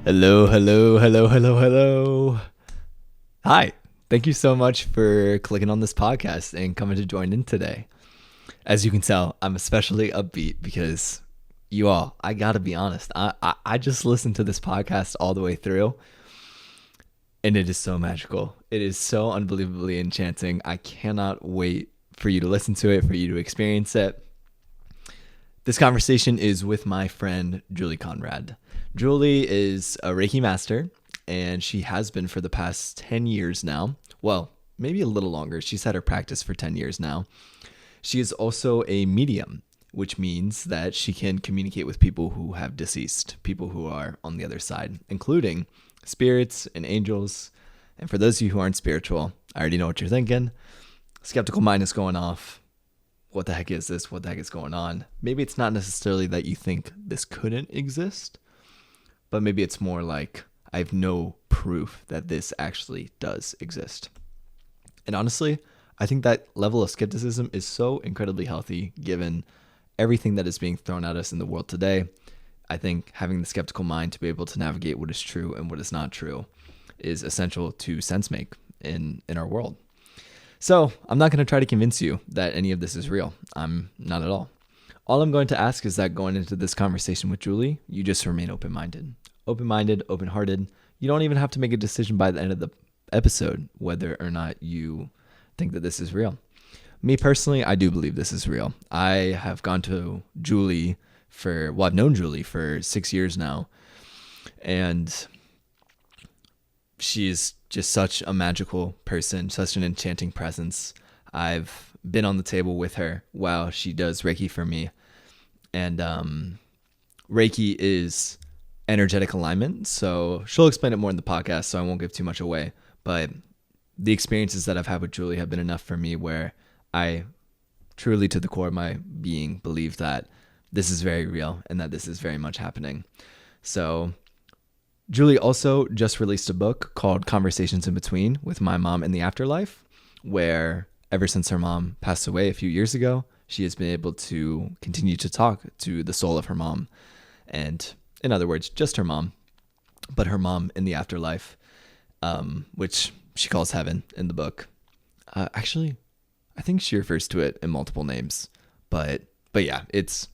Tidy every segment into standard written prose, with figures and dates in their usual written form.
Hello, hello, hello, hello, hello. Hi. Thank you so much for clicking on this podcast and coming to join in today. As you can tell, I'm especially upbeat because I gotta be honest, I just listened to this podcast all the way through and it is so magical. It is so unbelievably enchanting. I cannot wait for you to listen to it, for you to experience it. This conversation is with my friend, Julie Conrad. Julie is a Reiki Master, and she has been for the past 10 years now. Well, maybe a little longer. She's had her practice for 10 years now. She is also a medium, which means that she can communicate with people who have deceased, people who are on the other side, including spirits and angels. And for those of you who aren't spiritual, I already know what you're thinking. Skeptical mind is going off. What the heck is this? What the heck is going on? Maybe it's not necessarily that you think this couldn't exist, but maybe it's more like I have no proof that this actually does exist. And honestly, I think that level of skepticism is so incredibly healthy given everything that is being thrown at us in the world today. I think having the skeptical mind to be able to navigate what is true and what is not true is essential to sense make in our world. So I'm not going to try to convince you that any of this is real. I'm not at all. All I'm going to ask is that going into this conversation with Julie, you just remain open-minded. Open-minded, open-hearted. You don't even have to make a decision by the end of the episode whether or not you think that this is real. Me personally, I do believe this is real. I have gone to Julie I've known Julie for 6 years now, and she's just such a magical person, such an enchanting presence. I've been on the table with her while she does Reiki for me. And Reiki is energetic alignment. So she'll explain it more in the podcast, so I won't give too much away. But the experiences that I've had with Julie have been enough for me where I truly, to the core of my being, believe that this is very real and that this is very much happening. So Julie also just released a book called Conversations in Between with My Mom in the Afterlife, where ever since her mom passed away a few years ago, she has been able to continue to talk to the soul of her mom. And in other words, just her mom, but her mom in the afterlife, which she calls heaven in the book. Actually, I think she refers to it in multiple names, but yeah, it's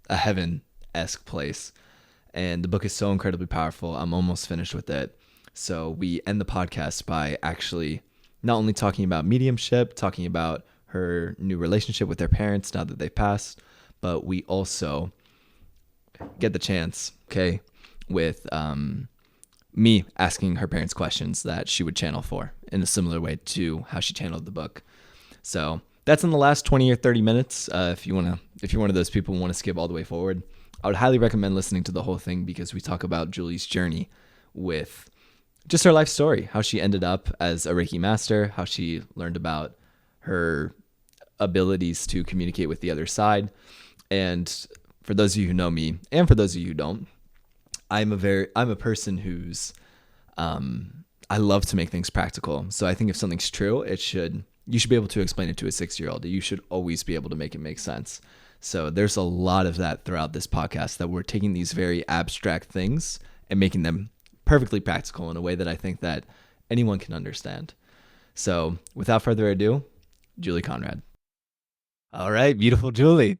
a heaven-esque place. And the book is so incredibly powerful. I'm almost finished with it. So we end the podcast by actually not only talking about mediumship, talking about her new relationship with their parents now that they've passed, but we also get the chance, with me asking her parents questions that she would channel for in a similar way to how she channeled the book. So that's in the last 20 or 30 minutes. If you're one of those people who want to skip all the way forward, I would highly recommend listening to the whole thing because we talk about Julie's journey with just her life story, how she ended up as a Reiki Master, how she learned about her abilities to communicate with the other side. And for those of you who know me, and for those of you who don't, I'm a person who's, I love to make things practical. So I think if something's true, you should be able to explain it to a 6-year-old. You should always be able to make it make sense. So there's a lot of that throughout this podcast, that we're taking these very abstract things and making them perfectly practical in a way that I think that anyone can understand. So without further ado, Julie Conrad. All right, beautiful Julie.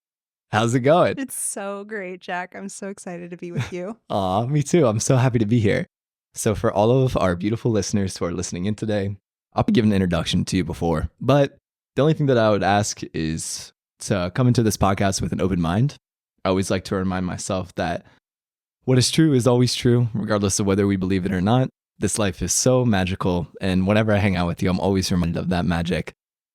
How's it going? It's so great, Jack. I'm so excited to be with you. Aw, me too. I'm so happy to be here. So for all of our beautiful listeners who are listening in today, I'll be giving an introduction to you before, but the only thing that I would ask is to come into this podcast with an open mind. I always like to remind myself that what is true is always true, regardless of whether we believe it or not. This life is so magical, and whenever I hang out with you, I'm always reminded of that magic.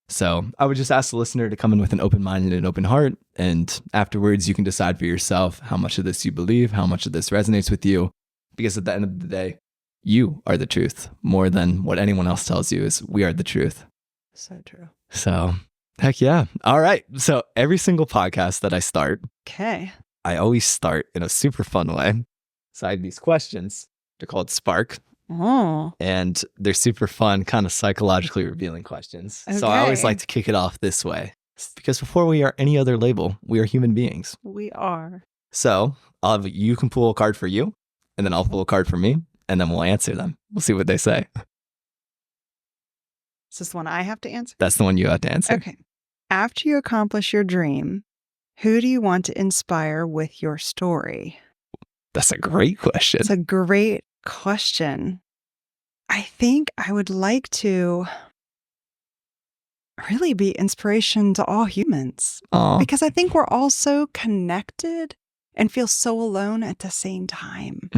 So I would just ask the listener to come in with an open mind and an open heart, and afterwards you can decide for yourself how much of this you believe, how much of this resonates with you, because at the end of the day, you are the truth. More than what anyone else tells you is we are the truth. So true. So heck yeah. All right. So every single podcast that I start, Okay. I always start in a super fun way. So I have these questions. They're called Spark. Oh. And they're super fun, kind of psychologically revealing questions. So I always like to kick it off this way. Because before we are any other label, we are human beings. We are. So you can pull a card for you, and then I'll pull a card for me, and then we'll answer them. We'll see what they say. Is this one I have to answer? That's the one you have to answer. Okay. After you accomplish your dream, who do you want to inspire with your story? That's a great question. It's a great question. I think I would like to really be inspiration to all humans. Aw. Because I think we're all so connected and feel so alone at the same time.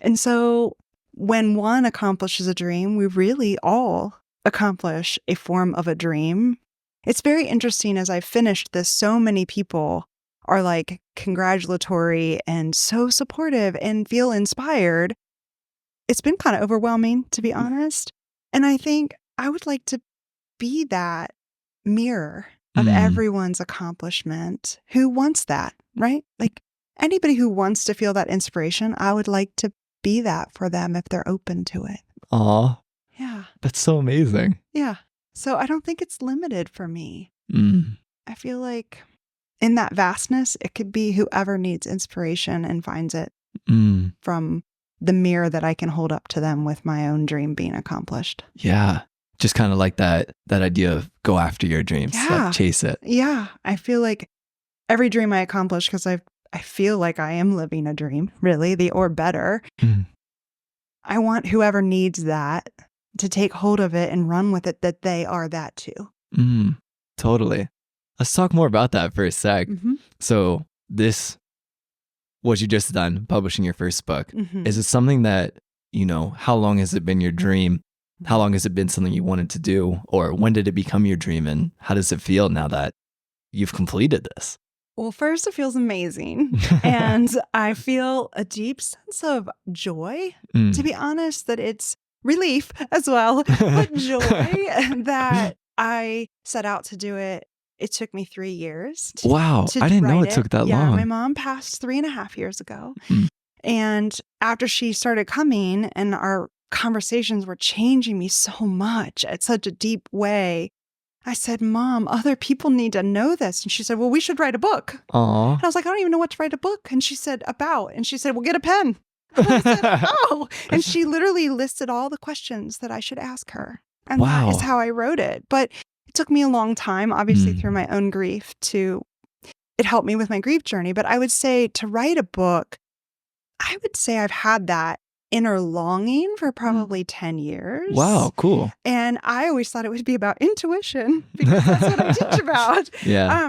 And so when one accomplishes a dream, we really all accomplish a form of a dream. It's very interesting as I finished this, so many people are like congratulatory and so supportive and feel inspired. It's been kind of overwhelming, to be honest. And I think I would like to be that mirror of everyone's accomplishment. Who wants that, right? Like anybody who wants to feel that inspiration, I would like to be that for them if they're open to it. Aw. Yeah. That's so amazing. Yeah. So I don't think it's limited for me. Mm. I feel like in that vastness, it could be whoever needs inspiration and finds it from the mirror that I can hold up to them with my own dream being accomplished. Yeah. Just kind of like that idea of go after your dreams, Yeah. like chase it. Yeah. I feel like every dream I accomplish, because I feel like I am living a dream, really, or better. I want whoever needs that to take hold of it and run with it, that they are that too. Totally. Let's talk more about that for a sec. So what you just done, publishing your first book, is it something that, how long has it been your dream? How long has it been something you wanted to do? Or when did it become your dream? And how does it feel now that you've completed this? Well, first, it feels amazing. And I feel a deep sense of joy, to be honest, that it's relief as well, but joy that I set out to do it. It took me 3 years. Wow. I didn't know it took that long. My mom passed 3.5 years ago. And after she started coming and our conversations were changing me so much at such a deep way, I said, Mom, other people need to know this. And she said, well, we should write a book. Aww. And I was like, I don't even know what to write a book. And she said, about. And she said, well, get a pen. And I said, oh. And she literally listed all the questions that I should ask her. And that is how I wrote it. But it took me a long time, obviously, through my own grief it helped me with my grief journey. But I would say to write a book, I would say I've had that inner longing for probably 10 years. Wow, cool. And I always thought it would be about intuition because that's what I teach about. Yeah.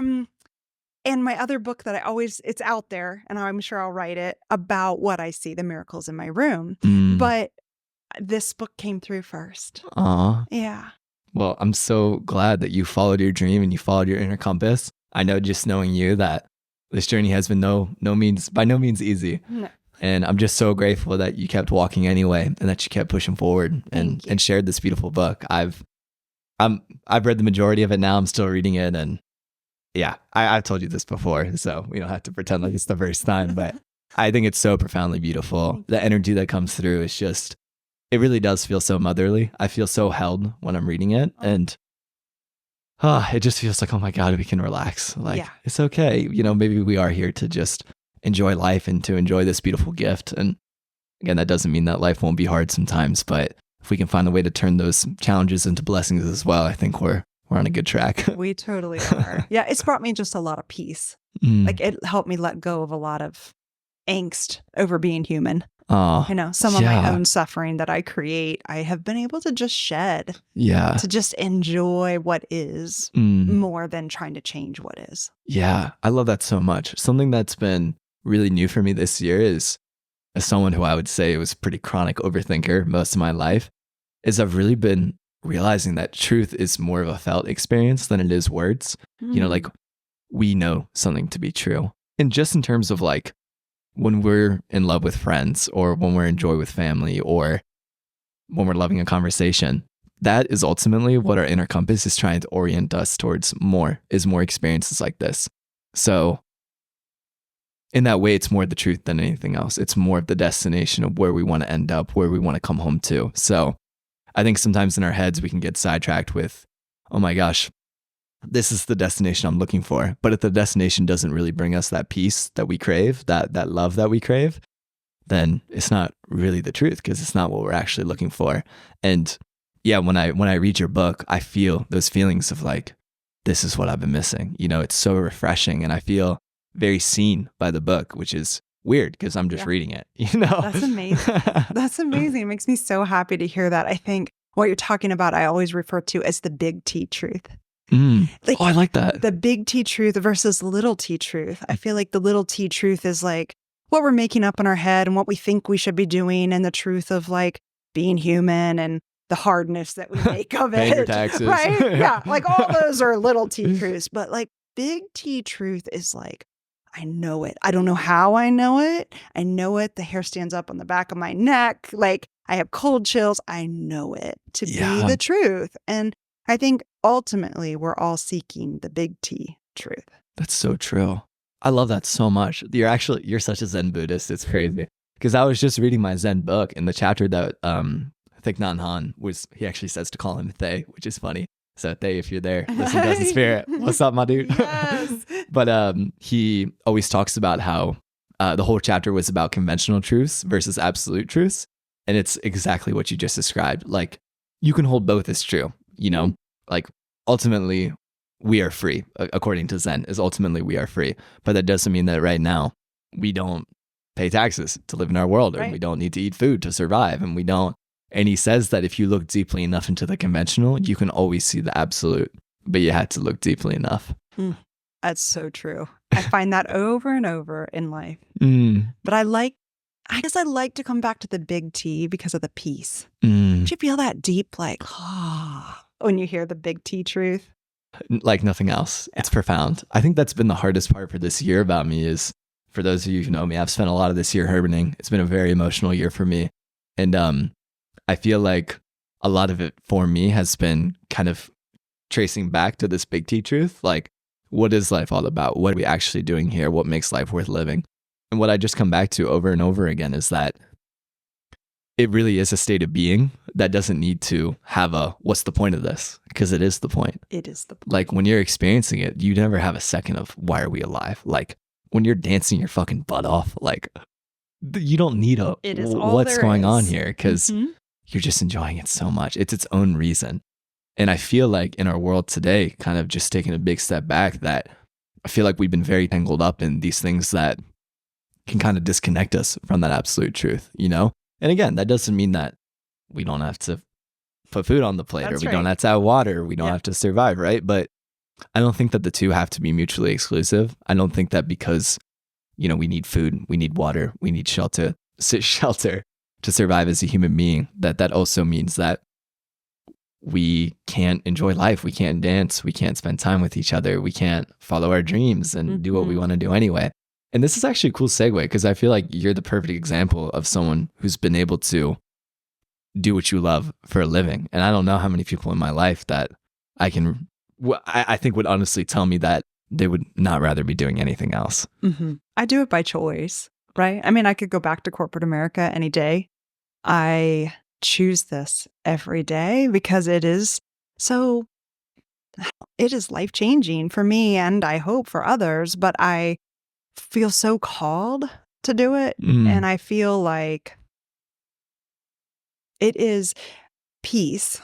And my other book that it's out there and I'm sure I'll write it about what I see, the miracles in my room. But this book came through first. Aw. Yeah. Well, I'm so glad that you followed your dream and you followed your inner compass. I know just knowing you that this journey has been by no means easy. No. And I'm just so grateful that you kept walking anyway and that you kept pushing forward and shared this beautiful book. I've read the majority of it now. I'm still reading it. And yeah, I've told you this before, so we don't have to pretend like it's the first time, but I think it's so profoundly beautiful. The energy that comes through is just, it really does feel so motherly. I feel so held when I'm reading it. And it just feels like, oh my God, we can relax. Like, It's okay. Maybe we are here to just enjoy life and to enjoy this beautiful gift. And again, that doesn't mean that life won't be hard sometimes, but if we can find a way to turn those challenges into blessings as well, I think we're on a good track. We totally are. Yeah, it's brought me just a lot of peace. Like it helped me let go of a lot of angst over being human. Some of my own suffering that I create, I have been able to just shed. Yeah. To just enjoy what is more than trying to change what is. Yeah, I love that so much. Something that's been really new for me this year is, as someone who I would say was a pretty chronic overthinker most of my life, is I've really been realizing that truth is more of a felt experience than it is words. Like we know something to be true. And just in terms of like when we're in love with friends or when we're in joy with family or when we're loving a conversation, that is ultimately what our inner compass is trying to orient us towards more experiences like this. So in that way, it's more the truth than anything else. It's more of the destination of where we want to end up, where we want to come home to. So I think sometimes in our heads, we can get sidetracked with, oh my gosh, this is the destination I'm looking for. But if the destination doesn't really bring us that peace that we crave, that love that we crave, then it's not really the truth, because it's not what we're actually looking for. And yeah, when I read your book, I feel those feelings of like, this is what I've been missing. You know, it's so refreshing, and I feel very seen by the book, which is weird because I'm just reading it, you know? That's amazing. That's amazing. It makes me so happy to hear that. I think what you're talking about, I always refer to as the big T truth. Like, I like that. The big T truth versus little T truth. I feel like the little T truth is like what we're making up in our head and what we think we should be doing, and the truth of like being human and the hardness that we make of Paying your it. taxes. Right? Yeah. Like all those are little T truths, but like big T truth is like, I know it. I don't know how I know it. I know it. The hair stands up on the back of my neck. Like I have cold chills. I know it to be the truth. And I think ultimately we're all seeking the big T truth. That's so true. I love that so much. You're such a Zen Buddhist. It's crazy. Because I was just reading my Zen book, in the chapter that Thich Nhat Hanh he actually says to call him Thay, which is funny. So Thay, if you're there, listen to the spirit. What's up, my dude? Yes. But he always talks about how the whole chapter was about conventional truths versus absolute truths. And it's exactly what you just described. Like, you can hold both as true, you know? Like, ultimately, we are free, according to Zen, is ultimately we are free. But that doesn't mean that right now we don't pay taxes to live in our world, or we don't need to eat food to survive, and we don't. And he says that if you look deeply enough into the conventional, you can always see the absolute, but you had to look deeply enough. That's so true. I find that over and over in life. But I guess I like to come back to the big T because of the peace. Did you feel that deep, like, when you hear the big T truth? Like nothing else. It's profound. I think that's been the hardest part for this year about me is, for those of you who know me, I've spent a lot of this year hermiting. It's been a very emotional year for me. And I feel like a lot of it for me has been kind of tracing back to this big T truth. Like, what is life all about? What are we actually doing here? What makes life worth living? And what I just come back to over and over again is that it really is a state of being that doesn't need to have what's the point of this? Because it is the point. It is the point. Like, when you're experiencing it, you never have a second of, why are we alive? Like, when you're dancing your fucking butt off, like, you don't need what's going on here, because you're just enjoying it so much. It's its own reason. And I feel like in our world today, kind of just taking a big step back, that I feel like we've been very tangled up in these things that can kind of disconnect us from that absolute truth, you know? And again, that doesn't mean that we don't have to put food on the plate, or we don't have to have water, we don't have to survive, right? But I don't think that the two have to be mutually exclusive. I don't think that because, you know, we need food, we need water, we need shelter to survive as a human being, that also means that we can't enjoy life, we can't dance, we can't spend time with each other, we can't follow our dreams and do what we want to do anyway. And this is actually a cool segue, because I feel like you're the perfect example of someone who's been able to do what you love for a living. And I don't know how many people in my life that I think would honestly tell me that they would not rather be doing anything else. I do it by choice, right? I mean, I could go back to corporate America any day. I choose this every day because it is life-changing for me, and I hope for others, but I feel so called to do it. And I feel like it is peace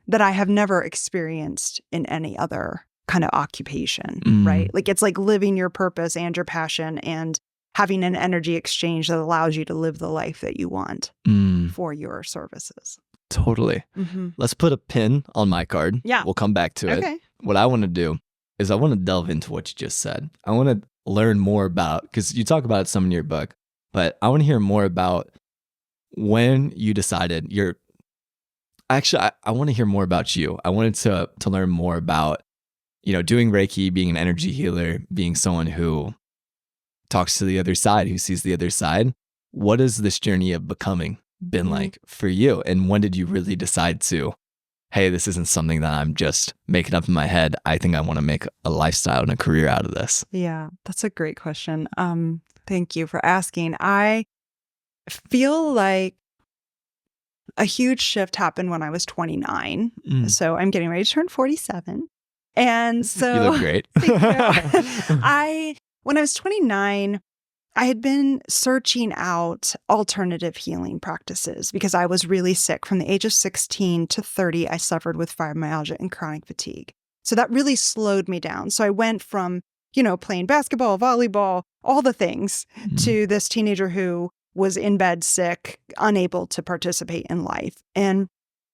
that I have never experienced in any other kind of occupation, right? Like, it's like living your purpose and your passion and having an energy exchange that allows you to live the life that you want for your services. Totally. Let's put a pin on my card. Yeah. We'll come back to it. What I want to do is I want to delve into what you just said. I want to learn more about, because you talk about it some in your book, but I want to hear more about when you decided I want to hear more about you. I wanted to learn more about, you know, doing Reiki, being an energy healer, being someone who talks to the other side, who sees the other side. What has this journey of becoming been like for you? And when did you really decide to, hey, this isn't something that I'm just making up in my head. I think I want to make a lifestyle and a career out of this? Yeah, that's a great question. Thank you for asking. I feel like a huge shift happened when I was 29. So I'm getting ready to turn 47. And so you look great. Thank you. When I was 29, I had been searching out alternative healing practices because I was really sick. From the age of 16 to 30, I suffered with fibromyalgia and chronic fatigue. So that really slowed me down. So I went from, playing basketball, volleyball, all the things, to this teenager who was in bed sick, unable to participate in life. And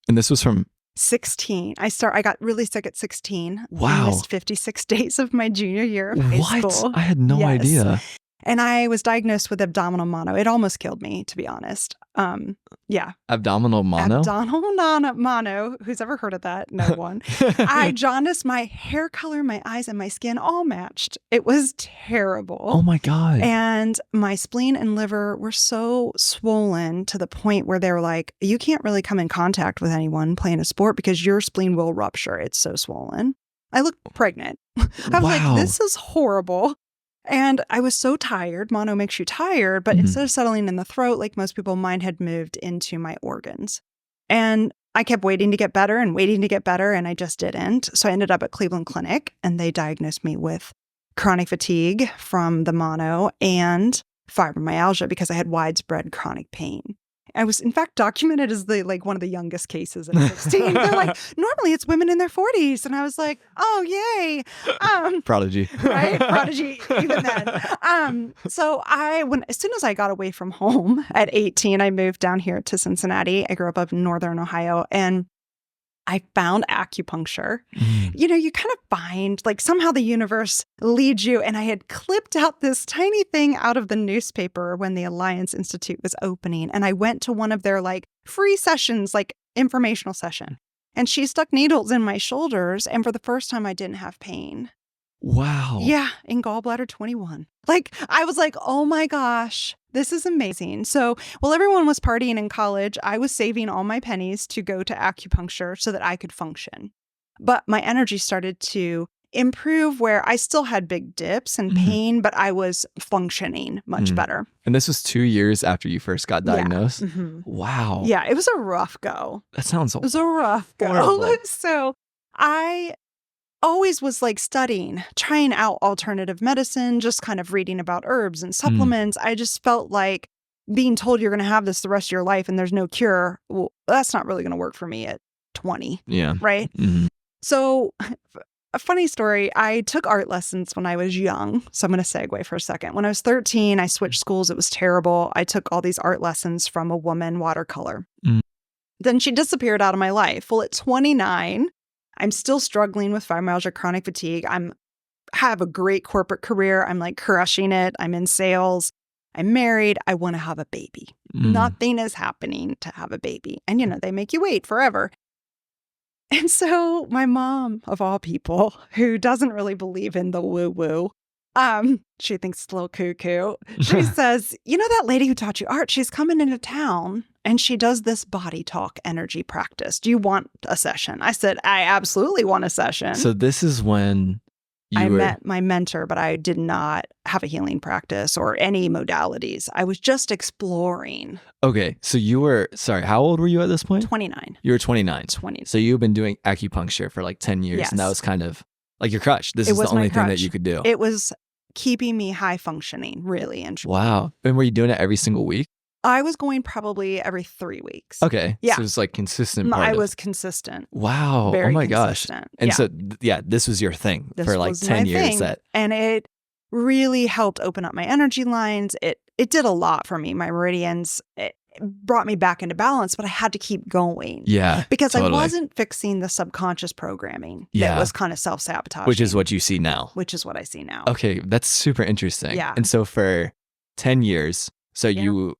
this was from 16. I got really sick at 16. Wow. I missed 56 days of my junior year of high school. I had no idea. And I was diagnosed with abdominal mono. It almost killed me, to be honest. Yeah. Abdominal mono? Abdominal mono. Who's ever heard of that? No one. I jaundiced, my hair color, my eyes, and my skin all matched. It was terrible. Oh my God. And my spleen and liver were so swollen to the point where they were like, you can't really come in contact with anyone playing a sport because your spleen will rupture. It's so swollen. I looked pregnant. I was like, this is horrible. And I was so tired. Mono makes you tired, but instead of settling in the throat, like most people, mine had moved into my organs. And I kept waiting to get better, and I just didn't. So I ended up at Cleveland Clinic, and they diagnosed me with chronic fatigue from the mono and fibromyalgia because I had widespread chronic pain. I was, in fact, documented as one of the youngest cases at 16. They're like, normally it's women in their 40s. And I was like, oh, yay. Prodigy. Right? Prodigy, even then. So as soon as I got away from home at 18, I moved down here to Cincinnati. I grew up in Northern Ohio, and I found acupuncture. You kind of find, somehow the universe leads you. And I had clipped out this tiny thing out of the newspaper when the Alliance Institute was opening. And I went to one of their, free sessions, informational session. And she stuck needles in my shoulders. And for the first time, I didn't have pain. Wow. Yeah, in gallbladder 21. I was like, oh my gosh, this is amazing. So while everyone was partying in college, I was saving all my pennies to go to acupuncture so that I could function. But my energy started to improve where I still had big dips and pain, but I was functioning much better. And this was 2 years after you first got diagnosed? Yeah. Wow. Yeah, it was a rough go. That sounds It was a rough go. So I always was studying, trying out alternative medicine, just kind of reading about herbs and supplements. I just felt like being told you're going to have this the rest of your life and there's no cure. Well, that's not really going to work for me at 20. Yeah. Right. So a funny story, I took art lessons when I was young. So I'm going to segue for a second. When I was 13, I switched schools. It was terrible. I took all these art lessons from a woman, watercolor. Then she disappeared out of my life. Well, at 29, I'm still struggling with fibromyalgia, chronic fatigue. Have a great corporate career. I'm crushing it. I'm in sales. I'm married. I want to have a baby. Nothing is happening to have a baby. And, they make you wait forever. And so my mom, of all people, who doesn't really believe in the woo-woo, she thinks it's a little cuckoo. She says, that lady who taught you art, she's coming into town and she does this body talk energy practice. Do you want a session? I said, I absolutely want a session. So this is when I met my mentor, but I did not have a healing practice or any modalities. I was just exploring. Okay. So you were, how old were you at this point? 29. You were 29. 20. So you've been doing acupuncture for 10 years. Yes. And that was kind of your crutch. This is the only thing that you could do. It was keeping me high functioning, really. Wow. And were you doing it every single week? I was going probably every 3 weeks. Okay. Yeah. So it was consistent. I was consistent. Wow. Very oh my consistent. gosh. And so, this was your thing for 10 years. And it really helped open up my energy lines. It did a lot for me. My meridians, it brought me back into balance, but I had to keep going. Yeah. Because I wasn't fixing the subconscious programming that was kind of self-sabotaging. Which is what you see now. Which is what I see now. Okay. That's super interesting. Yeah. And so for 10 years, you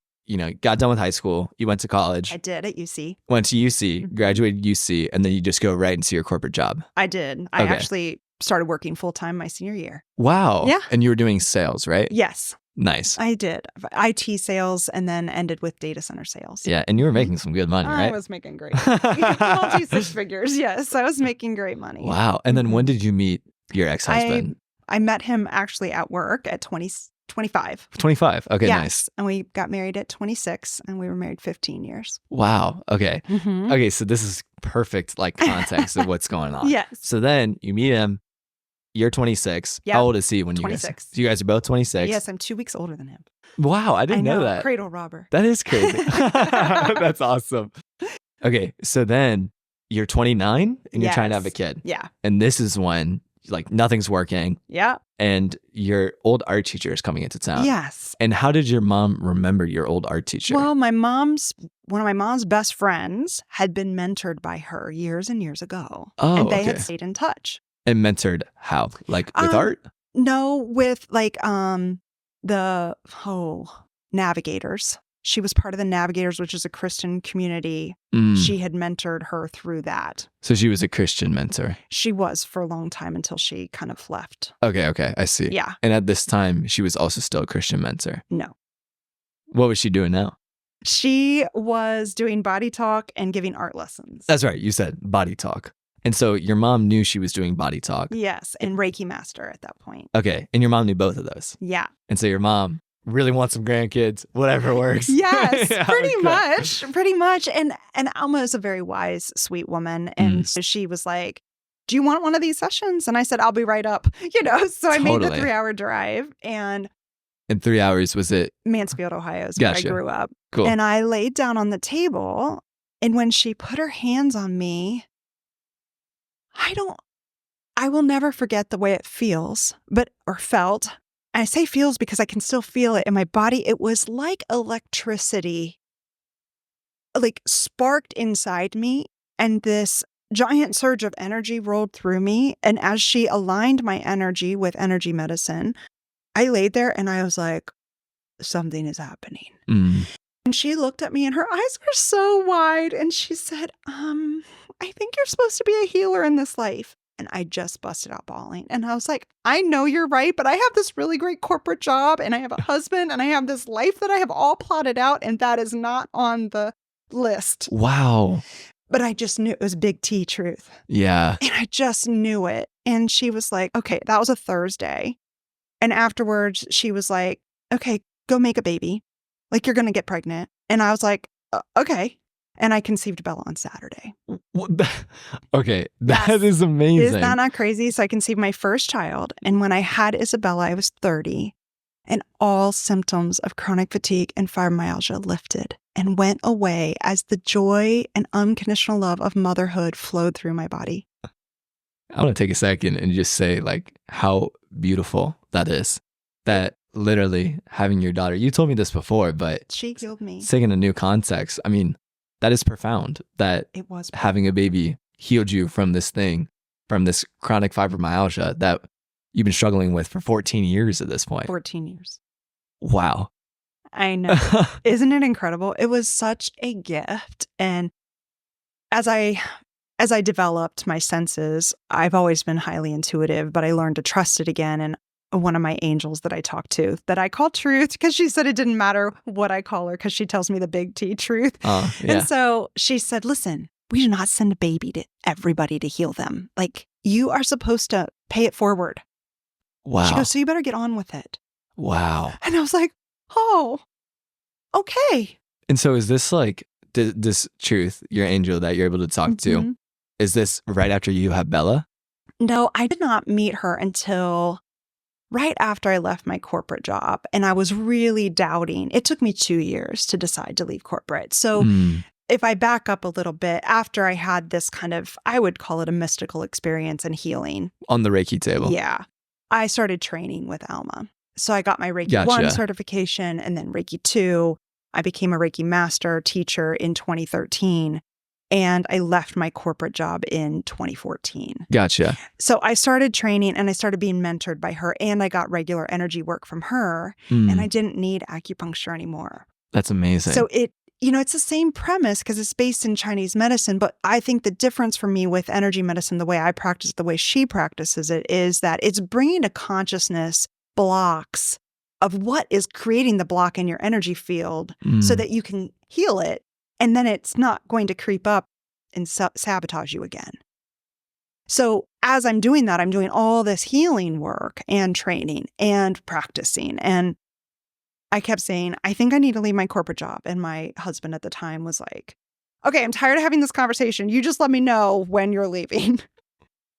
got done with high school, you went to college. I did at UC. Went to UC, graduated UC, and then you just go right into your corporate job. I did. I actually started working full-time my senior year. Wow. Yeah. And you were doing sales, right? Yes. Nice. I did. IT sales and then ended with data center sales. Yeah. And you were making some good money, right? I was making great money. Multi-six figures. Yes. I was making great money. Wow. And then when did you meet your ex-husband? I met him actually at work at 25. 25. Okay, nice. And we got married at 26 and we were married 15 years. Wow. Okay. Okay, so this is perfect context of what's going on. Yes. So then you meet him, you're 26. Yeah. How old is he when you guys? 26. So you guys are both 26. Yes, I'm 2 weeks older than him. Wow, I didn't know that. Cradle robber. That is crazy. That's awesome. Okay, so then you're 29 and you're trying to have a kid. Yeah. And this is when like nothing's working. Yeah. And your old art teacher is coming into town. Yes. And how did your mom remember your old art teacher? Well, one of my mom's best friends had been mentored by her years and years ago. Oh, and they had stayed in touch. And mentored how? Like with art? No, with like the Navigators. She was part of the Navigators, which is a Christian community. She had mentored her through that. So she was a Christian mentor. She was for a long time until she kind of left. Okay, I see. Yeah. And at this time, she was also still a Christian mentor. No. What was she doing now? She was doing body talk and giving art lessons. That's right. You said body talk. And so your mom knew she was doing body talk. Yes, and Reiki Master at that point. Okay, and your mom knew both of those. Yeah. And so your mom really wants some grandkids, whatever works. Yes, yeah, pretty much. And Alma is a very wise, sweet woman. And so she was like, do you want one of these sessions? And I said, I'll be right up. So I made the 3-hour drive. And in 3 hours, was it? Mansfield, Ohio is where I grew up. Cool. And I laid down on the table. And when she put her hands on me, I will never forget the way it feels, or felt. I say feels because I can still feel it in my body. It was like electricity, like sparked inside me, and this giant surge of energy rolled through me. And as she aligned my energy with energy medicine, I laid there and I was like, something is happening. And she looked at me and her eyes were so wide. And she said, I think you're supposed to be a healer in this life. And I just busted out bawling. And I was like, I know you're right, but I have this really great corporate job and I have a husband and I have this life that I have all plotted out. And that is not on the list. Wow. But I just knew it was big T truth. Yeah. And I just knew it. And she was like, okay, that was a Thursday. And afterwards she was like, okay, go make a baby. Like you're going to get pregnant. And I was like, okay. And I conceived Bella on Saturday. Okay, that is amazing. Is that not crazy? So I conceived my first child. And when I had Isabella, I was 30. And all symptoms of chronic fatigue and fibromyalgia lifted and went away as the joy and unconditional love of motherhood flowed through my body. I want to take a second and just say like how beautiful that is. That literally having your daughter, you told me this before, but she healed me. Taking a new context. I mean, that is profound that it was having a baby healed you from this thing, from this chronic fibromyalgia that you've been struggling with for 14 years at this point. 14 years. Wow. I know. Isn't it incredible? It was such a gift. And as I developed my senses, I've always been highly intuitive, but I learned to trust it again. And one of my angels that I talk to, that I call Truth, because she said it didn't matter what I call her because she tells me the big T, Truth. Yeah. And so she said, listen, we do not send a baby to everybody to heal them. Like you are supposed to pay it forward. Wow. She goes, so you better get on with it. Wow. And I was like, oh, okay. And so is this like this Truth, your angel that you're able to talk to, is this right after you have Bella? No, I did not meet her until right after I left my corporate job. And I was really doubting. It took me 2 years to decide to leave corporate. So if I back up a little bit, after I had this kind of, I would call it a mystical experience and healing. On the Reiki table. Yeah. I started training with Alma. So I got my Reiki 1 certification and then Reiki 2. I became a Reiki Master teacher in 2013. And I left my corporate job in 2014. Gotcha. So I started training and I started being mentored by her and I got regular energy work from her and I didn't need acupuncture anymore. That's amazing. So it's the same premise because it's based in Chinese medicine, but I think the difference for me with energy medicine, the way I practice, the way she practices it, is that it's bringing to consciousness blocks of what is creating the block in your energy field so that you can heal it. And then it's not going to creep up and sabotage you again. So as I'm doing that, I'm doing all this healing work and training and practicing. And I kept saying, I think I need to leave my corporate job. And my husband at the time was like, okay, I'm tired of having this conversation. You just let me know when you're leaving.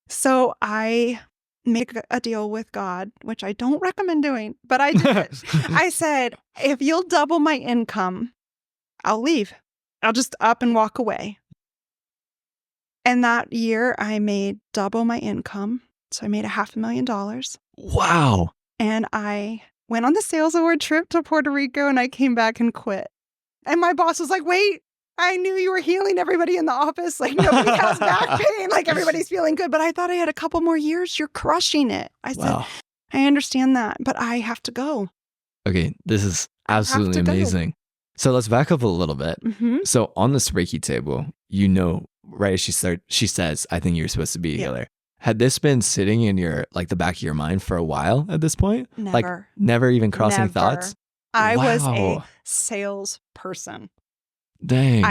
So I make a deal with God, which I don't recommend doing, but I did it. I said, if you'll double my income, I'll leave. I'll just up and walk away. And that year I made double my income. So I made $500,000. Wow. And I went on the sales award trip to Puerto Rico and I came back and quit. And my boss was like, wait, I knew you were healing everybody in the office. Like nobody has back pain. Like everybody's feeling good. But I thought I had a couple more years. You're crushing it. I said, I understand that, but I have to go. Okay, this is absolutely amazing. So let's back up a little bit. So on this Reiki table, right as she says, I think you're supposed to be a healer. Had this been sitting in your, like the back of your mind for a while at this point? Never. Like never even crossing thoughts? I was a salesperson. Dang.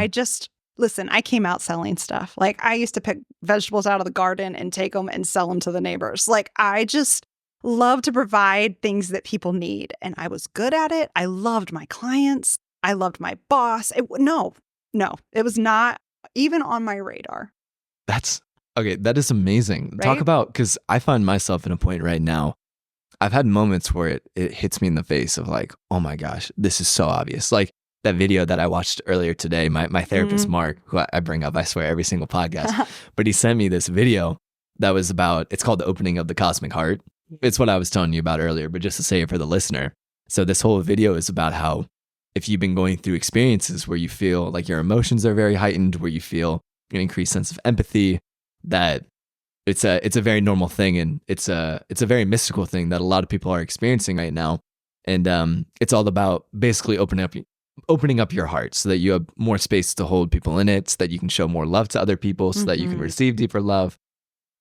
Listen, I came out selling stuff. Like I used to pick vegetables out of the garden and take them and sell them to the neighbors. Like I just love to provide things that people need. And I was good at it. I loved my clients. I loved my boss. No, it was not even on my radar. That is amazing. Right? Talk about, because I find myself in a point right now, I've had moments where it hits me in the face of like, oh my gosh, this is so obvious. Like that video that I watched earlier today, my therapist, Mark, who I bring up, I swear, every single podcast, but he sent me this video that was it's called The Opening of the Cosmic Heart. It's what I was telling you about earlier, but just to say it for the listener. So this whole video is about how if you've been going through experiences where you feel like your emotions are very heightened, where you feel an increased sense of empathy, that it's a very normal thing, and it's a very mystical thing that a lot of people are experiencing right now. And it's all about basically opening up your heart so that you have more space to hold people in it, so that you can show more love to other people, so that you can receive deeper love.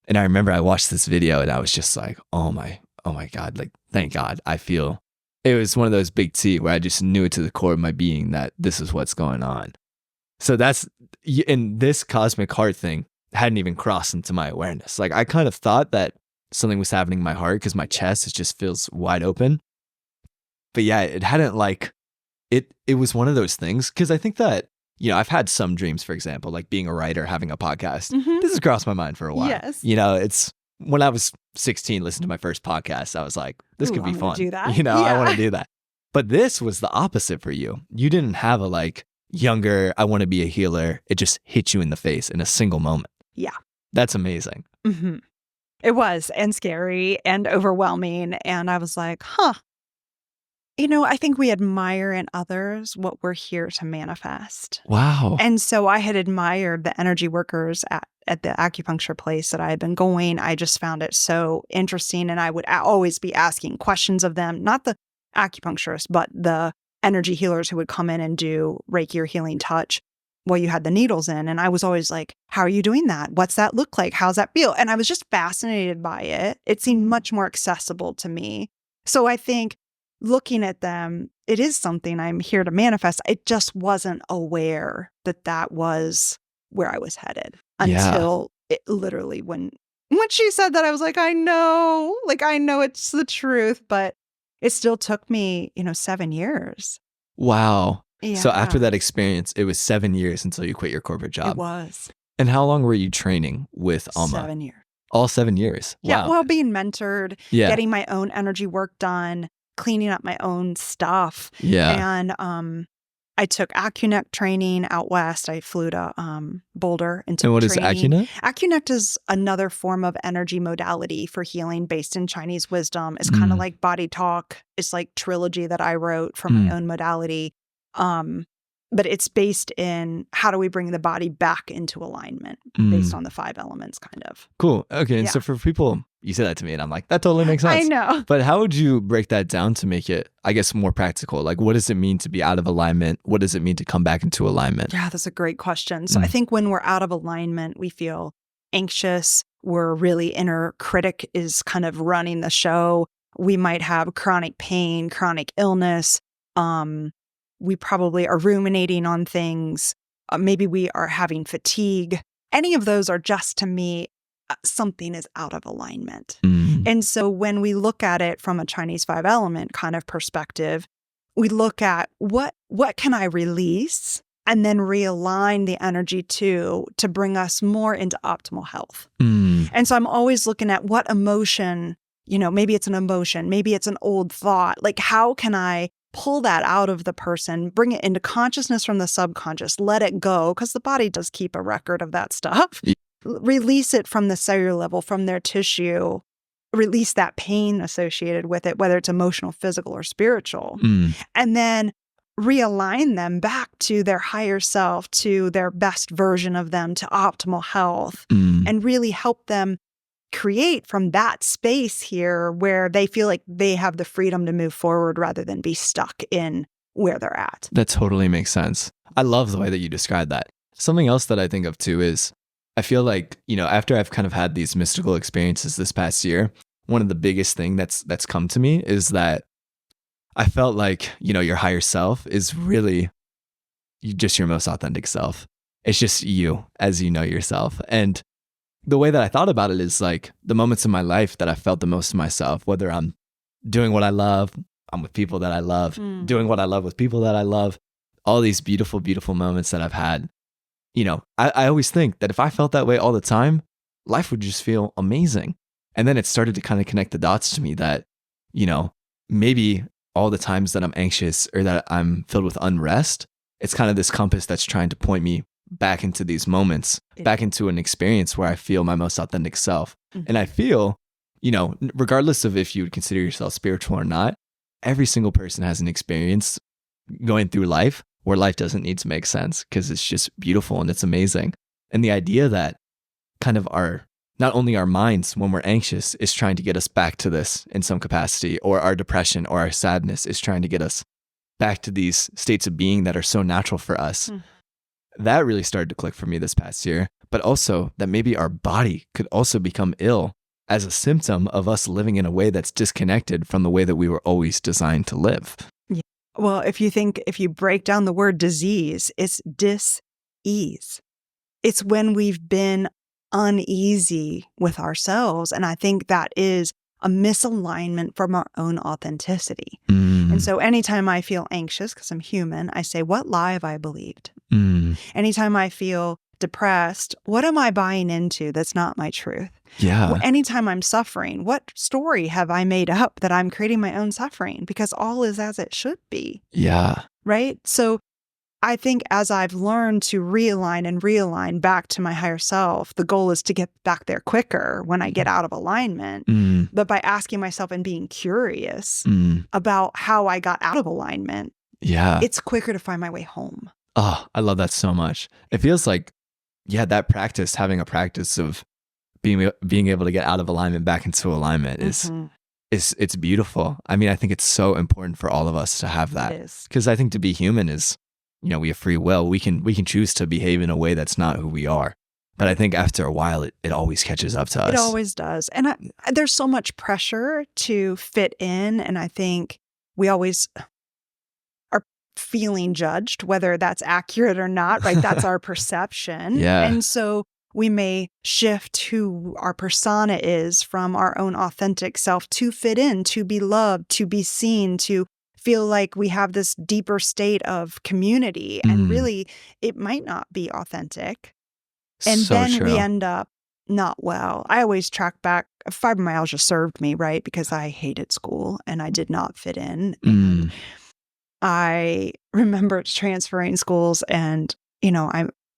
And I remember I watched this video and I was just like, oh my God, like, thank God. I feel it was one of those big T where I just knew it to the core of my being that this is what's going on. So and this cosmic heart thing hadn't even crossed into my awareness. Like I kind of thought that something was happening in my heart because my chest just feels wide open. But yeah, it hadn't it was one of those things, because I think that, I've had some dreams, for example, like being a writer, having a podcast. This has crossed my mind for a while. Yes. It's when I was 16, listening to my first podcast, I was like, this could be fun. Do that. I want to do that. But this was the opposite for you. You didn't have a younger, I want to be a healer. It just hit you in the face in a single moment. Yeah. That's amazing. It was, and scary and overwhelming. And I was like, I think we admire in others what we're here to manifest. Wow. And so I had admired the energy workers at the acupuncture place that I had been going. I just found it so interesting. And I would always be asking questions of them, not the acupuncturists, but the energy healers who would come in and do Reiki or healing touch while you had the needles in. And I was always like, how are you doing that? What's that look like? How's that feel? And I was just fascinated by it. It seemed much more accessible to me. So I think looking at them, it is something I'm here to manifest. I just wasn't aware that was where I was headed until it literally when she said that, I was like, I know it's the truth, but it still took me, 7 years. Wow. Yeah. So after that experience, it was 7 years until you quit your corporate job. It was. And how long were you training with Alma? 7 years. All 7 years. Wow. Yeah. Well, being mentored, getting my own energy work done, cleaning up my own stuff. Yeah. And I took Acunect training out west. I flew to Boulder and took And what training. is Acunect? Acunect is another form of energy modality for healing based in Chinese wisdom. It's kind of like Body Talk. It's like Trilogy that I wrote for my own modality. But it's based in how do we bring the body back into alignment based on the 5 elements, kind of. Cool. Okay. And so for people, you said that to me and I'm like, that totally makes sense. I know. But how would you break that down to make it, I guess, more practical? Like, what does it mean to be out of alignment? What does it mean to come back into alignment? Yeah, that's a great question. So I think when we're out of alignment, we feel anxious. We're really inner critic is kind of running the show. We might have chronic pain, chronic illness. We probably are ruminating on things. Maybe we are having fatigue. Any of those are just, to me, something is out of alignment. And so when we look at it from a Chinese 5 element kind of perspective, we look at what can I release and then realign the energy to bring us more into optimal health. And so I'm always looking at what emotion, maybe it's an emotion, maybe it's an old thought. Like, how can I pull that out of the person, bring it into consciousness from the subconscious, let it go, because the body does keep a record of that stuff. Release it from the cellular level, from their tissue, release that pain associated with it, whether it's emotional, physical, or spiritual, and then realign them back to their higher self, to their best version of them, to optimal health, and really help them create from that space here where they feel like they have the freedom to move forward rather than be stuck in where they're at. That totally makes sense. I love the way that you describe that. Something else that I think of too is I feel like, after I've kind of had these mystical experiences this past year, one of the biggest thing that's come to me is that I felt like, your higher self is really just your most authentic self. It's just you as you know yourself. And the way that I thought about it is like the moments in my life that I felt the most of myself, whether I'm doing what I love, I'm with people that I love, doing what I love with people that I love, all these beautiful, beautiful moments that I've had. I always think that if I felt that way all the time, life would just feel amazing. And then it started to kind of connect the dots to me that, maybe all the times that I'm anxious or that I'm filled with unrest, it's kind of this compass that's trying to point me back into these moments, back into an experience where I feel my most authentic self. And I feel, regardless of if you would consider yourself spiritual or not, every single person has an experience going through life where life doesn't need to make sense because it's just beautiful and it's amazing. And the idea that kind of not only our minds when we're anxious is trying to get us back to this in some capacity, or our depression or our sadness is trying to get us back to these states of being that are so natural for us. That really started to click for me this past year, but also that maybe our body could also become ill as a symptom of us living in a way that's disconnected from the way that we were always designed to live. Yeah. Well, if you break down the word disease, it's dis-ease. It's when we've been uneasy with ourselves. And I think that is a misalignment from our own authenticity. And so anytime I feel anxious, because I'm human, I say, what lie have I believed? Anytime I feel depressed, what am I buying into that's not my truth? Yeah. Anytime I'm suffering, what story have I made up that I'm creating my own suffering? Because all is as it should be. Yeah. Right? So I think as I've learned to realign back to my higher self, the goal is to get back there quicker when I get out of alignment. But by asking myself and being curious about how I got out of alignment, it's quicker to find my way home. Oh, I love that so much. It feels like, that practice, having a practice of being able to get out of alignment back into alignment it's beautiful. I mean, I think it's so important for all of us to have that. Because I think to be human is, we have free will. We can choose to behave in a way that's not who we are. But I think after a while, it always catches up to us. It always does. And there's so much pressure to fit in. And I think we always are feeling judged, whether that's accurate or not, right? That's our perception. And so we may shift who our persona is from our own authentic self to fit in, to be loved, to be seen, to feel like we have this deeper state of community. And really, it might not be authentic. And so then true. we end up not well. I always track back. Fibromyalgia served me, right? Because I hated school and I did not fit in. And I remember transferring schools and,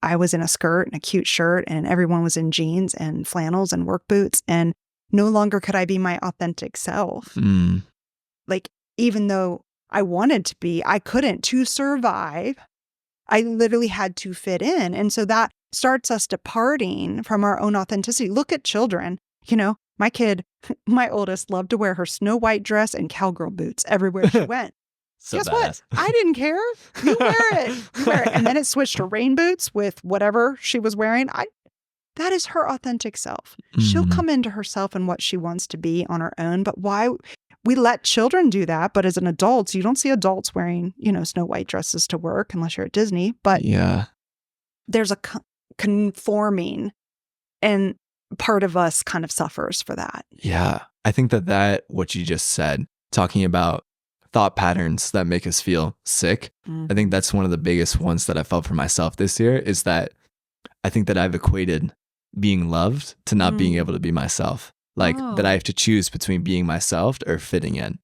I was in a skirt and a cute shirt and everyone was in jeans and flannels and work boots. And no longer could I be my authentic self. Like, even though I wanted to be, I couldn't. To survive, I literally had to fit in. And so that starts us departing from our own authenticity. Look at children. My kid, my oldest, loved to wear her Snow White dress and cowgirl boots everywhere she went. So Guess badass. what? I didn't care. You wear it. You wear it. And then it switched to rain boots with whatever she was wearing. That is her authentic self. She'll come into herself and what she wants to be on her own. But why we let children do that? But as an adult, you don't see adults wearing, Snow White dresses to work unless you're at Disney. But there's a conforming, and part of us kind of suffers for that. Yeah. I think that what you just said, talking about thought patterns that make us feel sick. I think that's one of the biggest ones that I felt for myself this year, is that I think that I've equated being loved to not being able to be myself. Like that I have to choose between being myself or fitting in.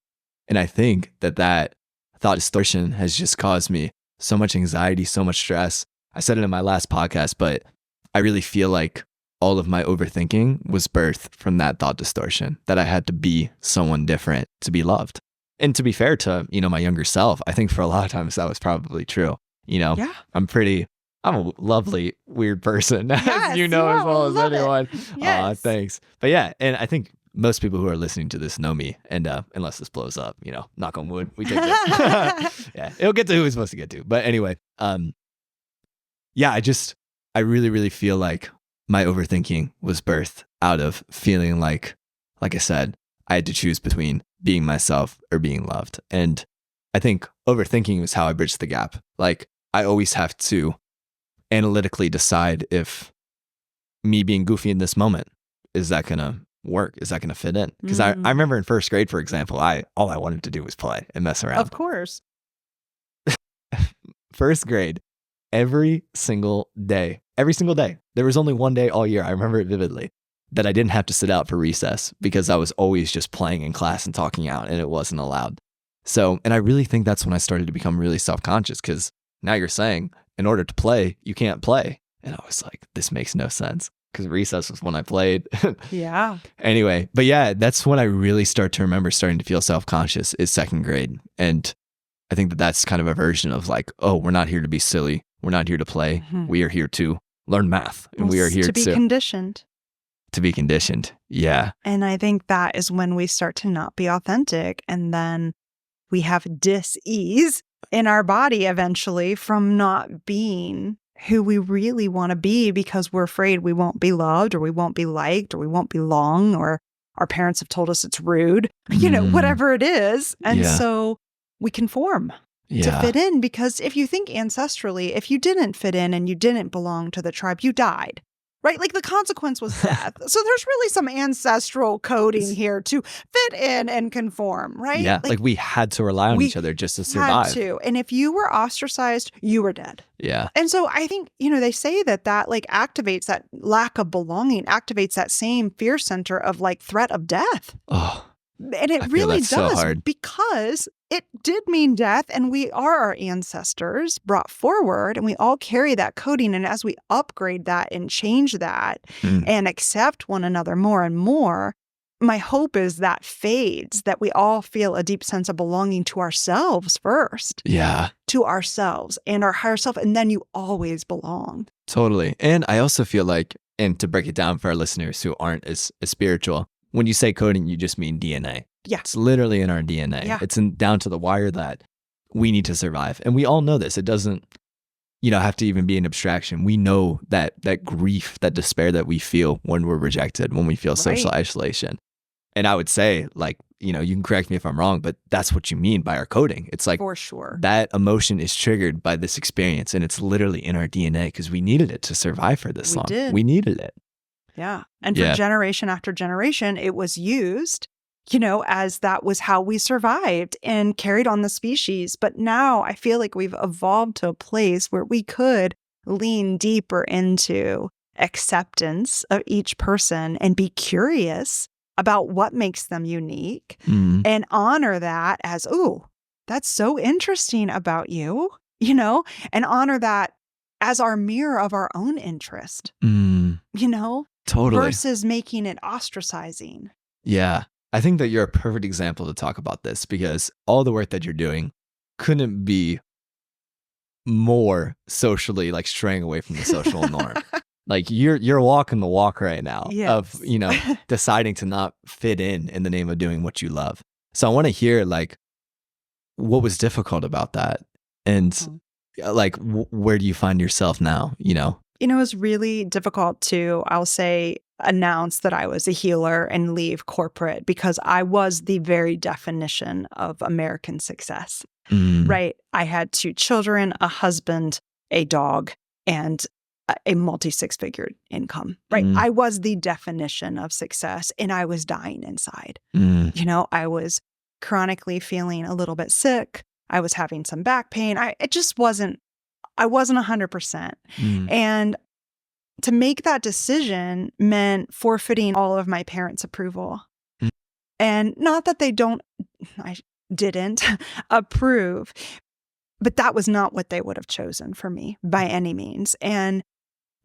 And I think that thought distortion has just caused me so much anxiety, so much stress. I said it in my last podcast, but I really feel like all of my overthinking was birthed from that thought distortion, that I had to be someone different to be loved. And to be fair to, my younger self, I think for a lot of times that was probably true. Yeah. I'm a lovely, weird person, Yes, as you know as well as anyone. Yes. Thanks. But yeah, and I think most people who are listening to this know me. And unless this blows up, knock on wood, we take this. Yeah, it'll get to who it's supposed to get to. But anyway, yeah, I really, really feel like my overthinking was birthed out of feeling like I said, I had to choose between being myself or being loved. And I think overthinking was how I bridged the gap. Like, I always have to analytically decide if me being goofy in this moment, is that going to work? Is that going to fit in? Because I remember in first grade, for example, all I wanted to do was play and mess around. Of course. First grade, every single day, there was only one day all year, I remember it vividly, that I didn't have to sit out for recess because I was always just playing in class and talking out, and it wasn't allowed. So, and I really think that's when I started to become really self-conscious, because now you're saying in order to play, you can't play. And I was like, this makes no sense, because recess was when I played. Yeah. Anyway, but yeah, that's when I really start to remember starting to feel self-conscious, is second grade. And I think that that's kind of a version of like, oh, we're not here to be silly. We're not here to play. We are here to learn math. And we are here to be conditioned. To be conditioned. Yeah. And I think that is when we start to not be authentic. And then we have dis-ease in our body eventually from not being who we really want to be, because we're afraid we won't be loved, or we won't be liked, or we won't belong, or our parents have told us it's rude, whatever it is. And so we conform to fit in, because if you think ancestrally, if you didn't fit in and you didn't belong to the tribe, you died. Right? Like the consequence was death. So there's really some ancestral coding here to fit in and conform, right? Yeah, like we had to rely on each other just to survive. Had to. And if you were ostracized, you were dead. Yeah. And so I think, they say that like activates that lack of belonging, activates that same fear center of like threat of death. Oh. And it really does, because it did mean death, and we are our ancestors brought forward, and we all carry that coding. And as we upgrade that and change that and accept one another more and more, my hope is that fades, that we all feel a deep sense of belonging to ourselves first. Yeah. To ourselves and our higher self, and then you always belong. Totally. And I also feel like, and to break it down for our listeners who aren't as spiritual, when you say coding, you just mean DNA. Yeah. It's literally in our DNA. Yeah. It's down to the wire that we need to survive. And we all know this. It doesn't, have to even be an abstraction. We know that grief, that despair that we feel when we're rejected, when we feel social isolation. And I would say, like, you can correct me if I'm wrong, but that's what you mean by our coding. It's like, for sure, that emotion is triggered by this experience, and it's literally in our DNA because we needed it to survive for this long. We needed it. Yeah. And for generation after generation, it was used, as that was how we survived and carried on the species. But now I feel like we've evolved to a place where we could lean deeper into acceptance of each person and be curious about what makes them unique and honor that as, ooh, that's so interesting about you, and honor that as our mirror of our own interest, Totally. versus making it ostracizing. Yeah. I think that you're a perfect example to talk about this, because all the work that you're doing couldn't be more socially like straying away from the social norm. Like you're walking the walk right now of, deciding to not fit in the name of doing what you love. So I want to hear like what was difficult about that, and like where do you find yourself now, It was really difficult to, I'll say, announce that I was a healer and leave corporate, because I was the very definition of American success, right? I had 2 children, a husband, a dog, and a multi-6-figure income, right? I was the definition of success, and I was dying inside. I was chronically feeling a little bit sick. I was having some back pain. I wasn't 100%. And to make that decision meant forfeiting all of my parents' approval. And not that I didn't approve, but that was not what they would have chosen for me by any means. And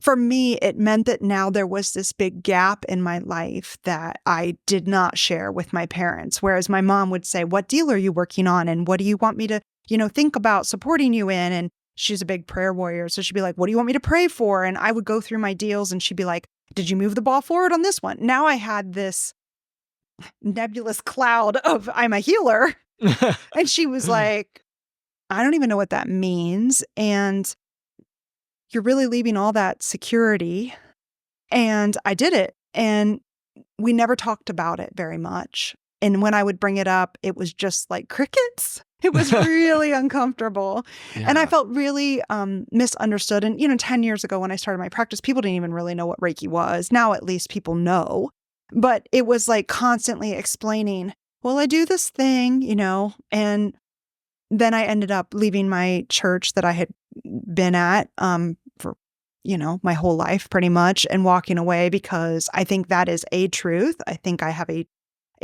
for me, it meant that now there was this big gap in my life that I did not share with my parents. Whereas my mom would say, what deal are you working on? And what do you want me to, think about supporting you in? And she's a big prayer warrior. So she'd be like, what do you want me to pray for? And I would go through my deals and she'd be like, did you move the ball forward on this one? Now I had this nebulous cloud of I'm a healer. And she was like, I don't even know what that means. And you're really leaving all that security. And I did it. And we never talked about it very much. And when I would bring it up, it was just like crickets. It was really uncomfortable. Yeah. And I felt really misunderstood. And, 10 years ago when I started my practice, people didn't even really know what Reiki was. Now, at least people know. But it was like constantly explaining, well, I do this thing, and then I ended up leaving my church that I had been at for, my whole life pretty much, and walking away because I think that is a truth. I think I have a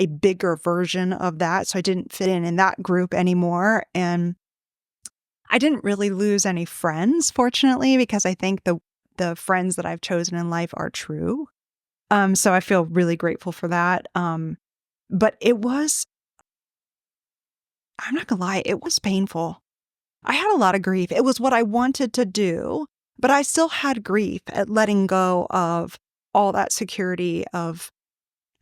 bigger version of that. So I didn't fit in that group anymore. And I didn't really lose any friends, fortunately, because I think the friends that I've chosen in life are true. So I feel really grateful for that. But I'm not gonna lie, it was painful. I had a lot of grief. It was what I wanted to do, but I still had grief at letting go of all that security of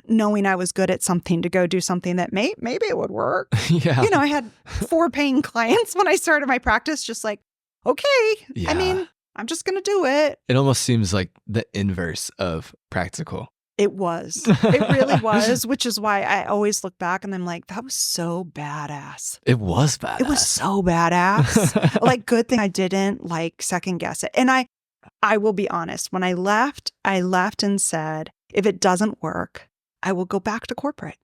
knowing I was good at something to go do something that maybe it would work. Yeah. I had 4 paying clients when I started my practice, just like, okay, yeah. I mean, I'm just going to do it. It almost seems like the inverse of practical. It was. It really was, which is why I always look back and I'm like, that was so badass. It was badass. It was so badass. Like, good thing I didn't second guess it. And I will be honest, when I left and said, if it doesn't work, I will go back to corporate.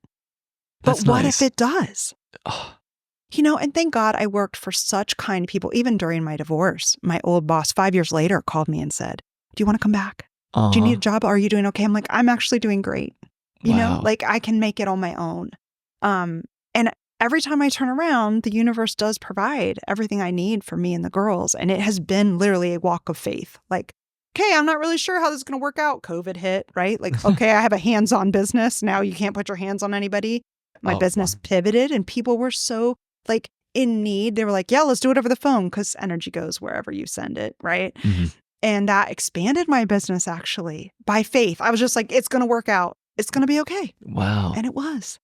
But what if it does? Oh. And thank God I worked for such kind people. Even during my divorce, my old boss 5 years later called me and said, do you want to come back? Uh-huh. Do you need a job? Are you doing okay? I'm like, I'm actually doing great. I can make it on my own. And every time I turn around, the universe does provide everything I need for me and the girls. And it has been literally a walk of faith. Like, okay, I'm not really sure how this is going to work out. COVID hit, right? Like, okay, I have a hands-on business. Now you can't put your hands on anybody. My business pivoted and people were so in need. They were like, yeah, let's do it over the phone because energy goes wherever you send it, right? Mm-hmm. And that expanded my business actually by faith. I was just like, it's going to work out. It's going to be okay. Wow. And it was.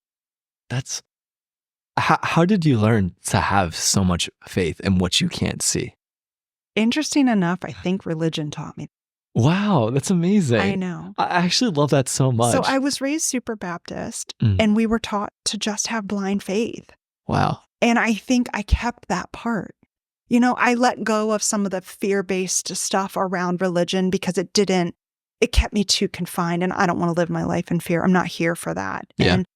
That's, how did you learn to have so much faith in what you can't see? Interesting enough, I think religion taught me. Wow, that's amazing. I know. I actually love that so much. So I was raised super Baptist and we were taught to just have blind faith. Wow. And I think I kept that part. I let go of some of the fear-based stuff around religion because it kept me too confined and I don't want to live my life in fear. I'm not here for that. Yeah. And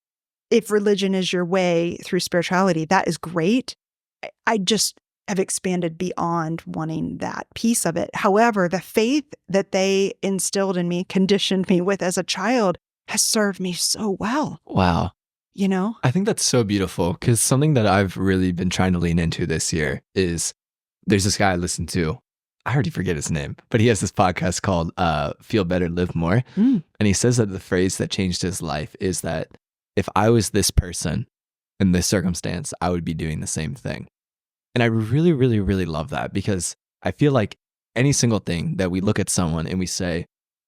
if religion is your way through spirituality, that is great. I just have expanded beyond wanting that piece of it. However, the faith that they instilled in me, conditioned me with as a child has served me so well. Wow. I think that's so beautiful because something that I've really been trying to lean into this year is there's this guy I listen to. I already forget his name, but he has this podcast called Feel Better, Live More. And he says that the phrase that changed his life is that if I was this person in this circumstance, I would be doing the same thing. And I really, really, really love that because I feel like any single thing that we look at someone and we say,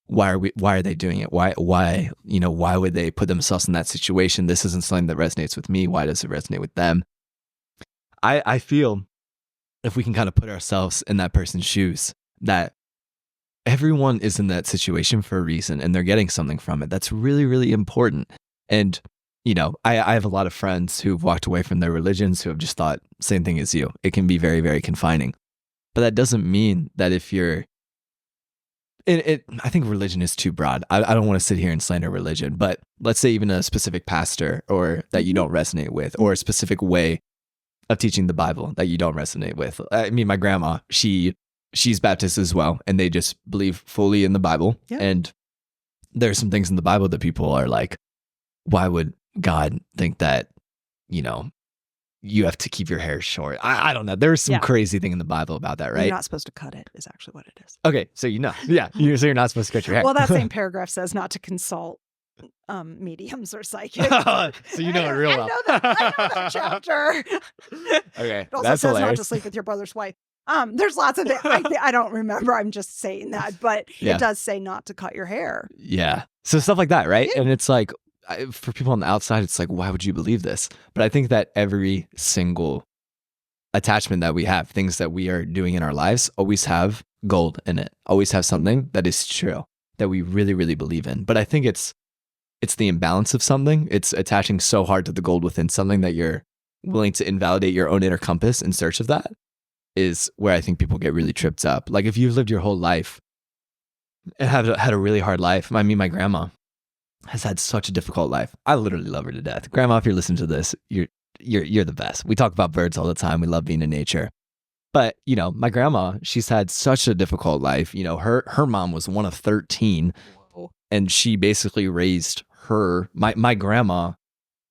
why are they doing it? Why would they put themselves in that situation? This isn't something that resonates with me. Why does it resonate with them? I feel if we can kind of put ourselves in that person's shoes, that everyone is in that situation for a reason and they're getting something from it. That's really, really important. And I have a lot of friends who've walked away from their religions who have just thought same thing as you. It can be very, very confining. But that doesn't mean that if you're I think religion is too broad. I don't want to sit here and slander religion, but let's say even a specific pastor or that you don't resonate with, or a specific way of teaching the Bible that you don't resonate with. I mean, my grandma, she's Baptist as well, and they just believe fully in the Bible. Yep. And there are some things in the Bible that people are like, why would God think that, you have to keep your hair short? I don't know. There's some crazy thing in the Bible about that, right? You're not supposed to cut it is actually what it is. Okay, so yeah. So you're not supposed to cut your hair. Well, that same paragraph says not to consult mediums or psychics. So you know it real well. I know that chapter. Okay, It also that's says hilarious. not to sleep with your brother's wife. There's lots of things. I don't remember. I'm just saying that, but it does say not to cut your hair. Yeah. So stuff like that, right? Yeah. And it's like, for people on the outside, it's like, why would you believe this? But I think that every single attachment that we have, things that we are doing in our lives, always have gold in it. Always have something that is true, that we really, really believe in. But I think it's the imbalance of something. It's attaching so hard to the gold within something that you're willing to invalidate your own inner compass in search of that, is where I think people get really tripped up. Like if you've lived your whole life and had a really hard life. I mean, my grandma has had such a difficult life. I literally love her to death. Grandma, if you're listening to this, you're the best. We talk about birds all the time. We love being in nature. But, my grandma, she's had such a difficult life. Her mom was one of 13, and she basically raised my grandma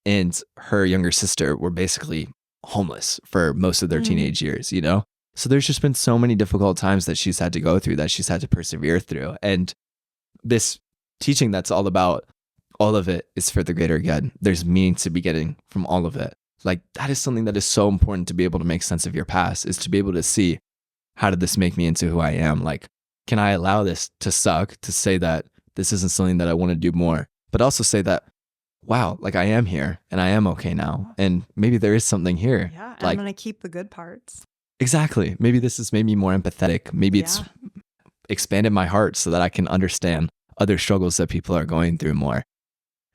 and her younger sister were basically homeless for most of their teenage years, So there's just been so many difficult times that she's had to go through, that she's had to persevere through. And this teaching that's all about all of it is for the greater good. There's meaning to be getting from all of it. Like that is something that is so important to be able to make sense of your past, is to be able to see, how did this make me into who I am? Like, can I allow this to suck, to say that this isn't something that I want to do more, but also say that, wow, like I am here and I am okay now. And maybe there is something here. Yeah, like, I'm going to keep the good parts. Exactly. Maybe this has made me more empathetic. Maybe it's expanded my heart so that I can understand other struggles that people are going through more.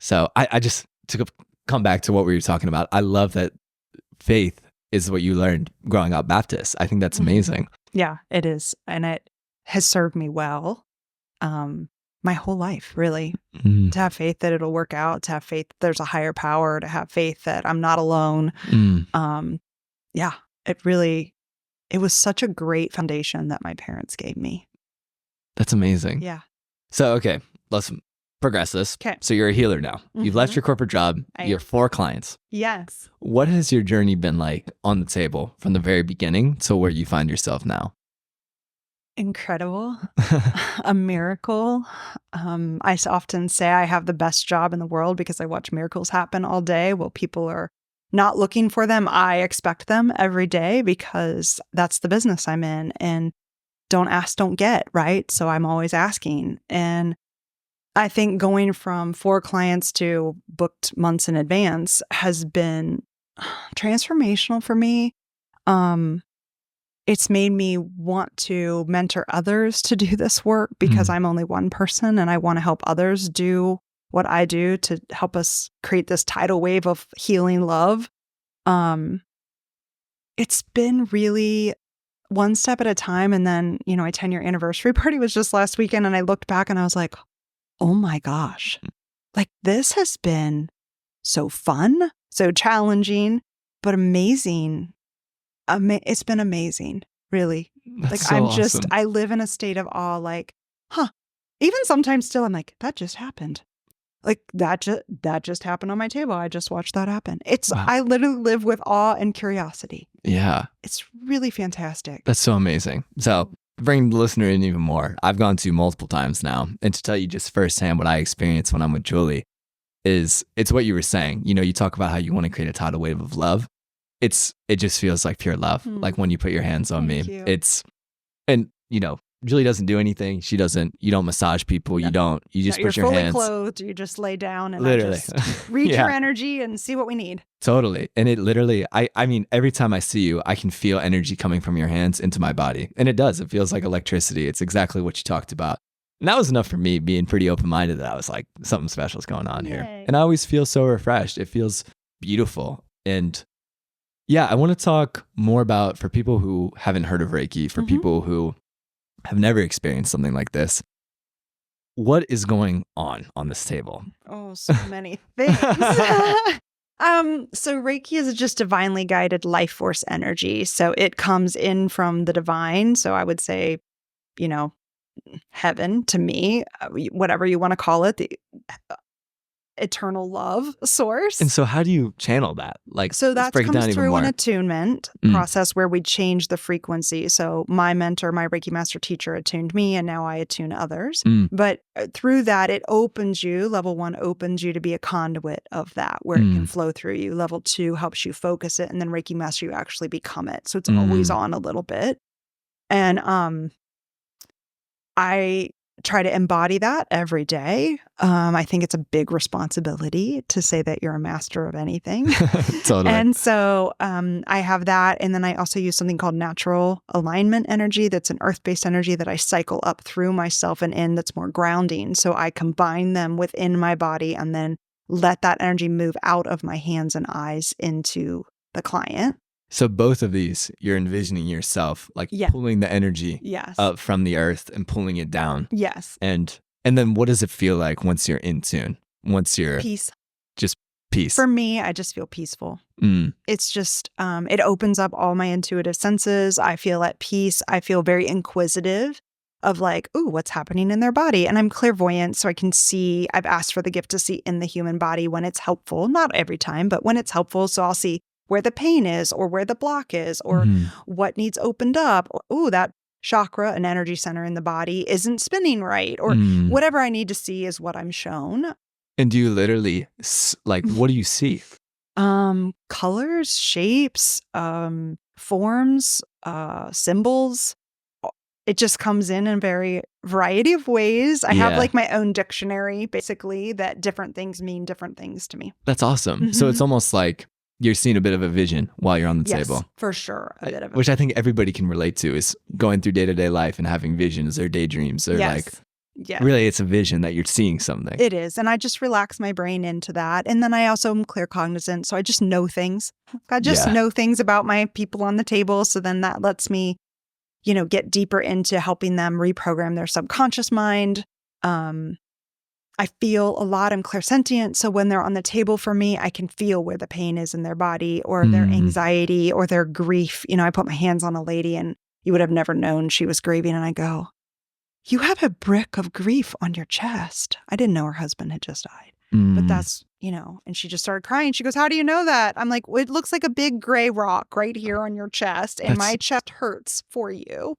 So I just to come back to what we were talking about. I love that faith is what you learned growing up Baptist. I think that's amazing. Yeah, it is. And it has served me well my whole life, really. To have faith that it'll work out, to have faith that there's a higher power, to have faith that I'm not alone. Yeah, it was such a great foundation that my parents gave me. That's amazing. Yeah. So, okay, let's progress this. Okay. So you're a healer now. You've left your corporate job. You have 4 clients. Yes. What has your journey been like on the table from the very beginning to where you find yourself now? Incredible. A miracle. I often say I have the best job in the world because I watch miracles happen all day. Well, people are not looking for them. I expect them every day because that's the business I'm in. And don't ask, don't get, right? So I'm always asking. And I think going from 4 clients to booked months in advance has been transformational for me. It's made me want to mentor others to do this work because I'm only one person and I want to help others do what I do to help us create this tidal wave of healing love. It's been really one step at a time. And then, my 10-year anniversary party was just last weekend. And I looked back and I was like, oh my gosh, like this has been so fun, so challenging, but amazing. It's been amazing, really. That's like so I'm awesome. just, I live in a state of awe, like, even sometimes still I'm like, that just happened. Like that just happened on my table. I just watched that happen. Wow. I literally live with awe and curiosity. Yeah. It's really fantastic. That's so amazing. So bring the listener in even more. I've gone to multiple times now. And to tell you just firsthand what I experience when I'm with Julie it's what you were saying. You talk about how you want to create a tidal wave of love. It just feels like pure love. Like when you put your hands on Thank me, you. Julie doesn't do anything. You don't massage people. No. You just You're put your fully hands. Clothed. You just lay down and Literally. I just read your energy and see what we need. Totally. And it literally, I mean, every time I see you, I can feel energy coming from your hands into my body. And it does. It feels like electricity. It's exactly what you talked about. And that was enough for me being pretty open-minded that I was like, something special is going on here. And I always feel so refreshed. It feels beautiful. And yeah, I want to talk more about, for people who haven't heard of Reiki, for people who have never experienced something like this, what is going on this table? Oh, so many things. So Reiki is just divinely guided life force energy. So it comes in from the divine. So I would say, heaven to me, whatever you want to call it, the eternal love source. And so how do you channel that? Like, so that comes through an attunement Mm. process where we change the frequency. So my mentor, my Reiki Master teacher attuned me, and now I attune others. Mm. But through that, it opens you. Level 1 opens you to be a conduit of that, where it can flow through you. Level 2 helps you focus it. And then Reiki Master, you actually become it. So it's always on a little bit. And I try to embody that every day. I think it's a big responsibility to say that you're a master of anything. Totally. And so I have that. And then I also use something called natural alignment energy. That's an earth-based energy that I cycle up through myself and in, that's more grounding. So I combine them within my body and then let that energy move out of my hands and eyes into the client. So both of these, you're envisioning yourself like pulling the energy up from the earth and pulling it down. Yes. And then what does it feel like once you're in tune? Once you're peace. Just peace. For me, I just feel peaceful. Mm. It's just, it opens up all my intuitive senses. I feel at peace. I feel very inquisitive of like, ooh, what's happening in their body? And I'm clairvoyant, so I can see. I've asked for the gift to see in the human body when it's helpful. Not every time, but when it's helpful. So I'll see where the pain is, or where the block is, or what needs opened up. Or, ooh, that chakra, an energy center in the body, isn't spinning right, or whatever I need to see is what I'm shown. And do you literally, like, what do you see? Colors, shapes, forms, symbols. It just comes in a very variety of ways. I have like my own dictionary, basically, that different things mean different things to me. That's awesome. So it's almost like you're seeing a bit of a vision while you're on the table. For sure. A bit of which I think everybody can relate to, is going through day-to-day life and having visions or daydreams or really it's a vision that you're seeing something. It is. And I just relax my brain into that. And then I also am claircognizant. So I just know things. I just know things about my people on the table. So then that lets me, get deeper into helping them reprogram their subconscious mind. I feel a lot. I'm clairsentient. So when they're on the table for me, I can feel where the pain is in their body, or their anxiety, or their grief. I put my hands on a lady and you would have never known she was grieving. And I go, you have a brick of grief on your chest. I didn't know her husband had just died. But that's, and she just started crying. She goes, how do you know that? I'm like, well, it looks like a big gray rock right here on your chest. And my chest hurts for you.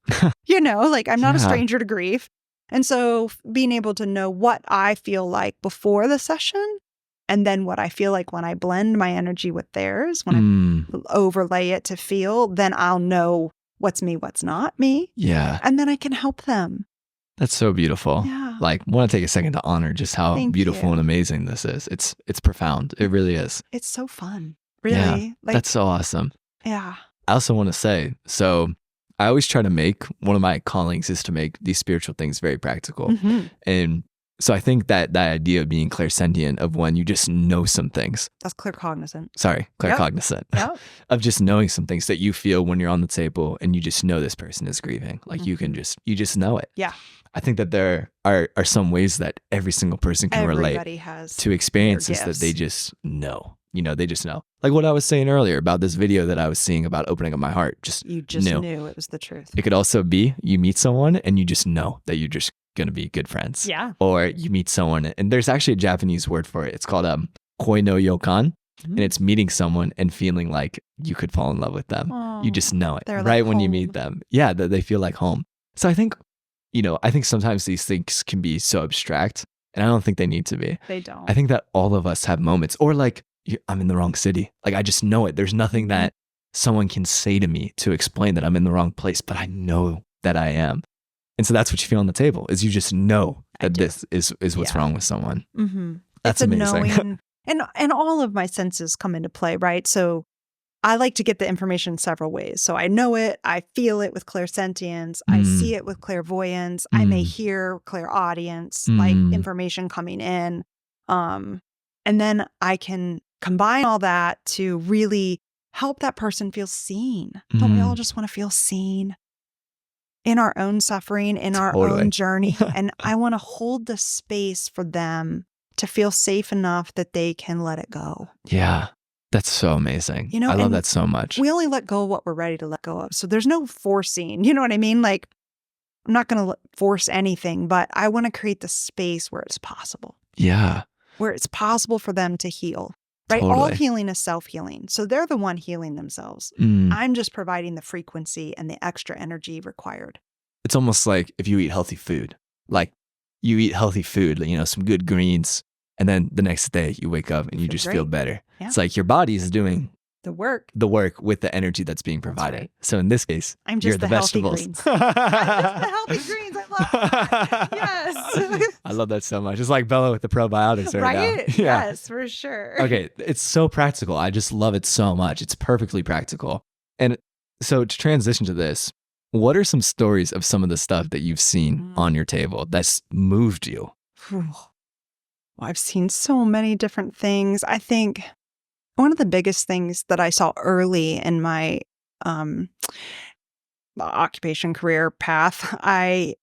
Like I'm not a stranger to grief. And so being able to know what I feel like before the session, and then what I feel like when I blend my energy with theirs, when I overlay it to feel, then I'll know what's me, what's not me. Yeah. And then I can help them. That's so beautiful. Yeah. Like, want to take a second to honor just how beautiful and amazing this is. It's profound. It really is. It's so fun. Really. Yeah, that's so awesome. Yeah. I also want to say, so I always try to make, one of my callings is to make these spiritual things very practical. And so I think that idea of being clairsentient, of when you just know some things. That's claircognizant. Sorry, claircognizant. Yep. Of just knowing some things that you feel when you're on the table and you just know this person is grieving. Like you just know it. Yeah. I think that there are some ways that every single person can relate to experiences that they just know. They just know. Like what I was saying earlier about this video that I was seeing about opening up my heart. You just knew it was the truth. It could also be you meet someone and you just know that you're just going to be good friends. Yeah. Or you meet someone, and there's actually a Japanese word for it. It's called koi no yokan. And it's meeting someone and feeling like you could fall in love with them. Oh, you just know it right like when home. you meet them. Yeah, that they feel like home. So I think, I think sometimes these things can be so abstract, and I don't think they need to be. They don't. I think that all of us have moments, or like, I'm in the wrong city. Like, I just know it. There's nothing that someone can say to me to explain that I'm in the wrong place, but I know that I am. And so that's what you feel on the table, is you just know that this is what's wrong with someone. That's amazing. Knowing, and all of my senses come into play, right? So I like to get the information several ways. So I know it, I feel it with clairsentience, I see it with clairvoyance, I may hear clairaudience, like information coming in. And then I can combine all that to really help that person feel seen. Don't we all just want to feel seen? in our own suffering, in our Totally. own journey. And I want to hold the space for them to feel safe enough that they can let it go. Yeah. That's so amazing. You know, I love and that so much. We only let go of what we're ready to let go of. So there's no forcing. You know what I mean? Like, I'm not going to force anything, but I want to create the space where it's possible. Yeah. Where it's possible for them to heal. Right? Totally. All healing is self-healing. So they're the one healing themselves. Mm. I'm just providing the frequency and the extra energy required. It's almost like if you eat healthy food, like you eat healthy food, you know, some good greens, and then the next day you wake up and you just feel better. Yeah. It's like your body is doing the work with the energy that's being provided. Right. So in this case, I'm just you're the vegetables. Healthy greens. I'm just the healthy greens. I love that. Yes. I love that so much. It's like Bella with the probiotics right now. Right? Yeah. Yes, for sure. Okay. It's so practical. I just love it so much. It's perfectly practical. And so to transition to this, what are some stories of some of the stuff that you've seen on your table that's moved you? Well, I've seen so many different things. I think one of the biggest things that I saw early in my occupation career path, I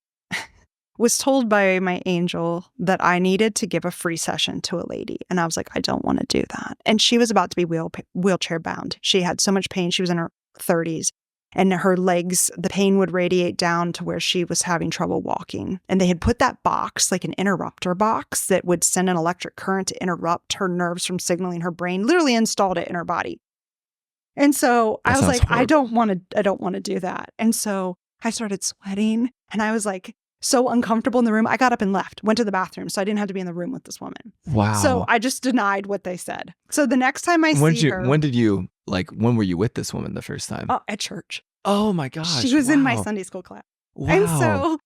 was told by my angel that I needed to give a free session to a lady. And I was like, I don't want to do that. And she was about to be wheelchair bound. She had so much pain. She was in her 30s. And her legs, the pain would radiate down to where she was having trouble walking. And they had put that box, like an interrupter box that would send an electric current to interrupt her nerves from signaling her brain, literally installed it in her body. And so I was like, horrible. I don't want to do that. And so I started sweating and I was like so uncomfortable in the room. I got up and left, went to the bathroom. So I didn't have to be in the room with this woman. Wow. So I just denied what they said. So the next time I see her. When were you with this woman the first time? Oh, at church. Oh my gosh. She was in my Sunday school class. Wow. And so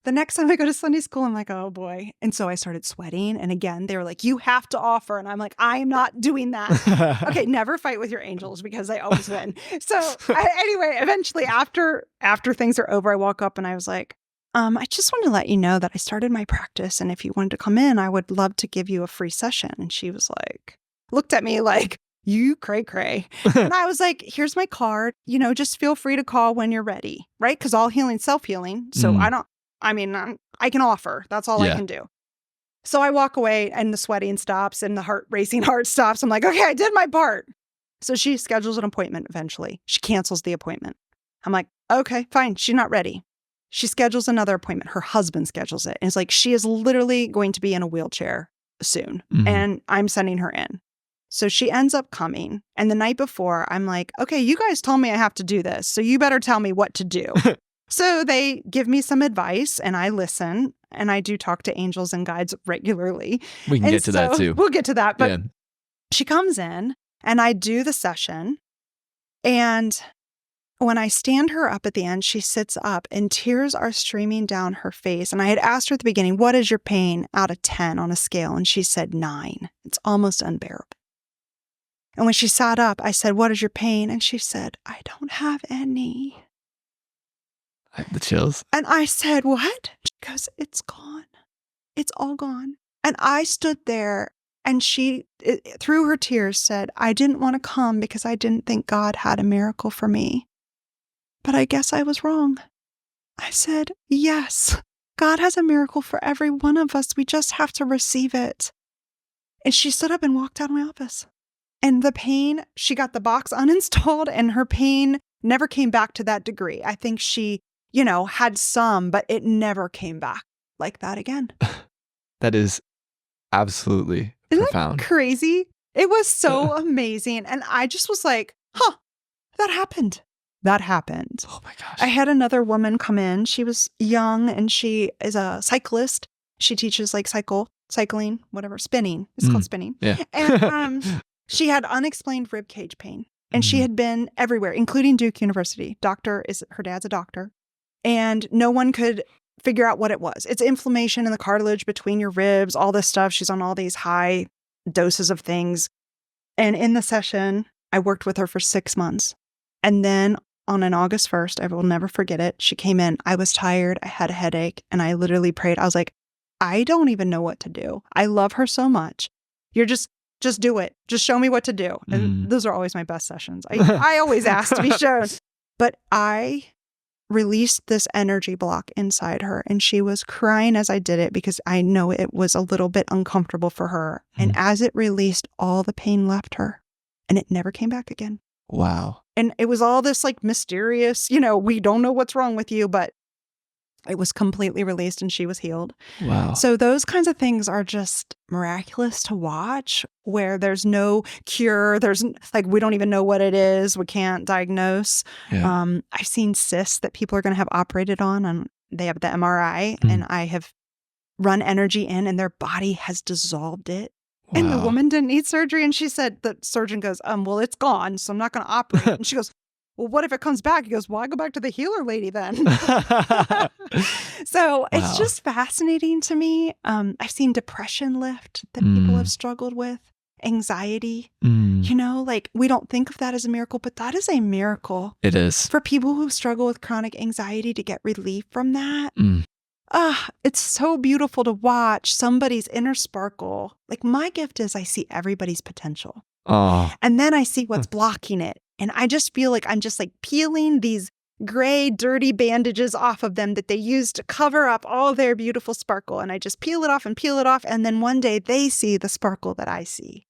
the next time I go to Sunday school, I'm like, oh boy. And so I started sweating. And again, they were like, you have to offer. And I'm like, I am not doing that. Okay, never fight with your angels because they always win. So anyway, eventually after things are over, I walk up and I was like, I just want to let you know that I started my practice. And if you wanted to come in, I would love to give you a free session. And she was like, looked at me like, you cray. And I was like, here's my card, just feel free to call when you're ready. Right. Cause all healing, self-healing. So I can offer, that's all I can do. So I walk away and the sweating stops and the racing heart stops. I'm like, okay, I did my part. So she schedules an appointment eventually. She cancels the appointment. I'm like, okay, fine. She's not ready. She schedules another appointment. Her husband schedules it. And it's like, she is literally going to be in a wheelchair soon. Mm-hmm. And I'm sending her in. So she ends up coming. And the night before, I'm like, okay, you guys told me I have to do this. So you better tell me what to do. So they give me some advice and I listen. And I do talk to angels and guides regularly. We can get to that too. We'll get to that. But she comes in and I do the session. And when I stand her up at the end, she sits up and tears are streaming down her face. And I had asked her at the beginning, what is your pain out of 10 on a scale? And she said 9. It's almost unbearable. And when she sat up, I said, what is your pain? And she said, I don't have any. I have the chills. And I said, what? She goes, it's gone. It's all gone. And I stood there and she, through her tears, said, I didn't want to come because I didn't think God had a miracle for me. But I guess I was wrong. I said, yes, God has a miracle for every one of us. We just have to receive it. And she stood up and walked out of my office. And the pain, she got the box uninstalled and her pain never came back to that degree. I think she, had some, but it never came back like that again. That is absolutely profound. That crazy? It was so amazing. And I just was like, that happened. That happened. Oh my gosh. I had another woman come in. She was young and she is a cyclist. She teaches like cycling, whatever, spinning. It's called spinning. Yeah. And she had unexplained rib cage pain. And she had been everywhere, including Duke University. Her dad's a doctor. And no one could figure out what it was. It's inflammation in the cartilage between your ribs, all this stuff. She's on all these high doses of things. And in the session, I worked with her for 6 months. And then on an August 1st, I will never forget it. She came in. I was tired. I had a headache. And I literally prayed. I was like, I don't even know what to do. I love her so much. You're just do it. Just show me what to do. And those are always my best sessions. I always ask to be shown. But I released this energy block inside her, and she was crying as I did it because I know it was a little bit uncomfortable for her. And as it released, all the pain left her and it never came back again. Wow. And it was all this like mysterious, we don't know what's wrong with you, but it was completely released and she was healed. Wow. So those kinds of things are just miraculous to watch, where there's no cure. There's like, we don't even know what it is. We can't diagnose. Yeah. I've seen cysts that people are going to have operated on, and they have the MRI, and I have run energy in and their body has dissolved it. Wow. And the woman didn't need surgery. And she said, the surgeon goes, well, it's gone, so I'm not going to operate. And she goes, well, what if it comes back? He goes, well, I go back to the healer lady then. So it's just fascinating to me. I've seen depression lift that people have struggled with, anxiety. Like we don't think of that as a miracle, but that is a miracle. It is. For people who struggle with chronic anxiety to get relief from that. It's so beautiful to watch somebody's inner sparkle. Like my gift is I see everybody's potential. And then I see what's blocking it. And I just feel like I'm just like peeling these gray, dirty bandages off of them that they use to cover up all their beautiful sparkle. And I just peel it off and peel it off. And then one day they see the sparkle that I see.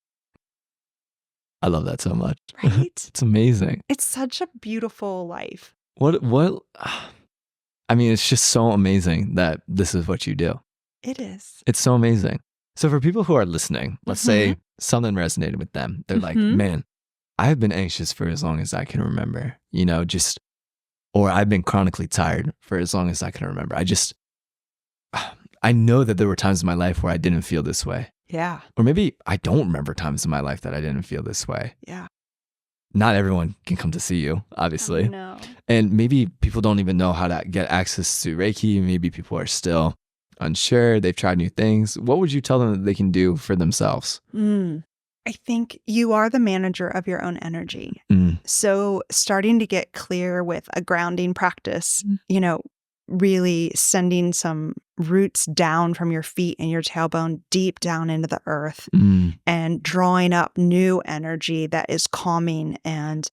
I love that so much. Right? It's amazing. It's such a beautiful life. I mean, it's just so amazing that this is what you do. It is. It's so amazing. So for people who are listening, let's say something resonated with them. They're like, man, I have been anxious for as long as I can remember, or I've been chronically tired for as long as I can remember. I know that there were times in my life where I didn't feel this way. Yeah. Or maybe I don't remember times in my life that I didn't feel this way. Yeah. Not everyone can come to see you, obviously. No. And maybe people don't even know how to get access to Reiki. Maybe people are still unsure. They've tried new things. What would you tell them that they can do for themselves? I think you are the manager of your own energy. So starting to get clear with a grounding practice, really sending some roots down from your feet and your tailbone deep down into the earth and drawing up new energy that is calming and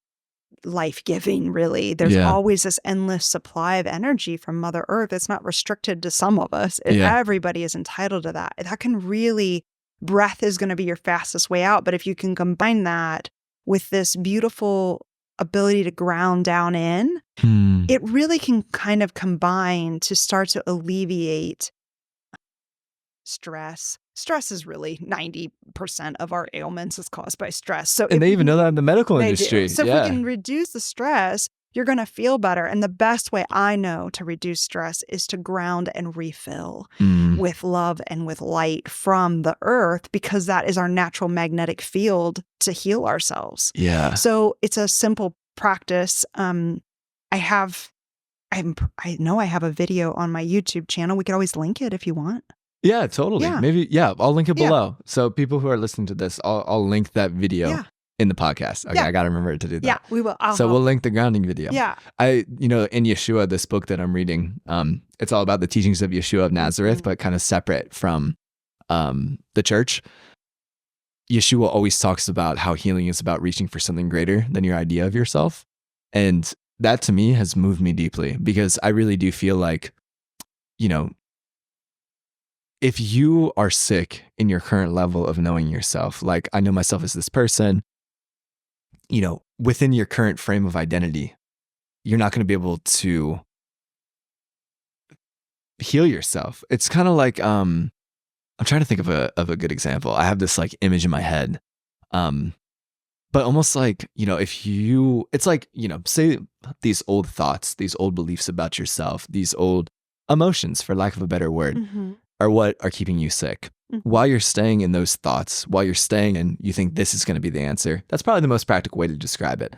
life-giving, really. There's always this endless supply of energy from Mother Earth. It's not restricted to some of us. Everybody is entitled to that. That can really... Breath is going to be your fastest way out. But if you can combine that with this beautiful ability to ground down in, it really can kind of combine to start to alleviate stress. Stress is really 90% of our ailments is caused by stress. And they even know that in the medical industry. So if we can reduce the stress, you're going to feel better. And the best way I know to reduce stress is to ground and refill with love and with light from the earth, because that is our natural magnetic field to heal ourselves. Yeah. So it's a simple practice. I know I have a video on my YouTube channel. We could always link it if you want. Yeah, totally. Yeah. Maybe, I'll link it below. So people who are listening to this, I'll link that video in the podcast. Okay, I got to remember to do that. Yeah, we will. We'll link the grounding video. Yeah. In Yeshua, this book that I'm reading, it's all about the teachings of Yeshua of Nazareth, but kind of separate from the church. Yeshua always talks about how healing is about reaching for something greater than your idea of yourself. And that to me has moved me deeply, because I really do feel like, if you are sick in your current level of knowing yourself, like I know myself as this person, within your current frame of identity, you're not going to be able to heal yourself. It's kind of like, I'm trying to think of a good example. I have this like image in my head, but almost like, it's like, say these old thoughts, these old beliefs about yourself, these old emotions, for lack of a better word, are what are keeping you sick. While you're staying in those thoughts, while you're staying and you think this is going to be the answer, that's probably the most practical way to describe it.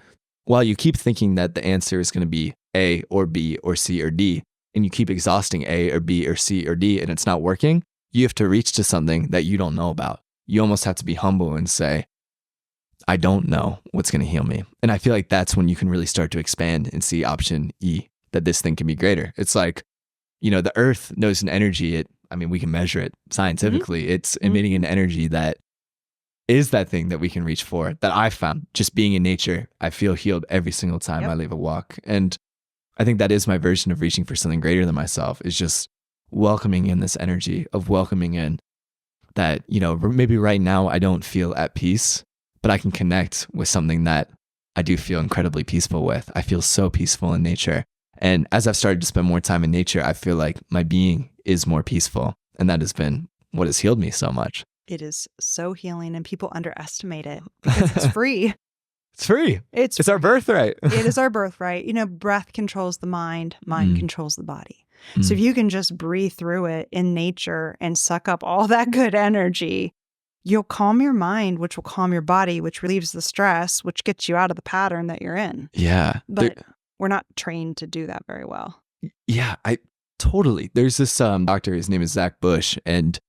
While you keep thinking that the answer is going to be A or B or C or D, and you keep exhausting A or B or C or D and it's not working, you have to reach to something that you don't know about. You almost have to be humble and say, I don't know what's going to heal me. And I feel like that's when you can really start to expand and see option E, that this thing can be greater. It's like, the earth knows an energy. We can measure it scientifically. It's emitting an energy that is that thing that we can reach for, that I found just being in nature. I feel healed every single time I leave a walk. And I think that is my version of reaching for something greater than myself, is just welcoming in this energy of welcoming in that, you know, maybe right now I don't feel at peace, but I can connect with something that I do feel incredibly peaceful with. I feel so peaceful in nature. And as I've started to spend more time in nature, I feel like my being is more peaceful. And that has been what has healed me so much. It is so healing, and people underestimate it because it's free. It's free. It's our birthright. It is our birthright. You know, breath controls the mind controls the body. So if you can just breathe through it in nature and suck up all that good energy, you'll calm your mind, which will calm your body, which relieves the stress, which gets you out of the pattern that you're in. Yeah. But we're not trained to do that very well. Yeah, totally. There's this doctor, his name is Zach Bush, and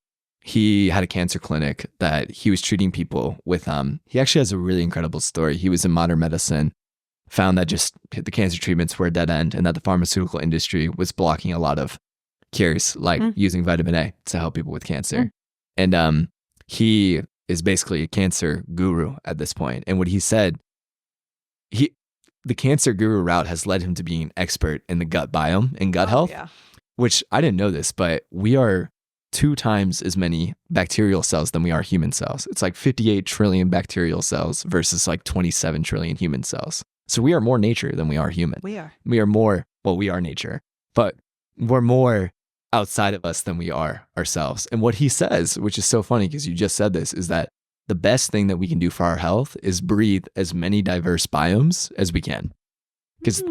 he had a cancer clinic that he was treating people with. He actually has a really incredible story. He was in modern medicine, found that just the cancer treatments were a dead end and that the pharmaceutical industry was blocking a lot of cures, like using vitamin A to help people with cancer. And he is basically a cancer guru at this point. And what he said, the cancer guru route has led him to being an expert in the gut biome and gut health, which I didn't know this, but we are 2 times as many bacterial cells than we are human cells. It's like 58 trillion bacterial cells versus like 27 trillion human cells. So we are more nature than we are human. We are. We are more, well, we are nature, but we're more outside of us than we are ourselves. And what he says, which is so funny because you just said this, is that the best thing that we can do for our health is breathe as many diverse biomes as we can. Because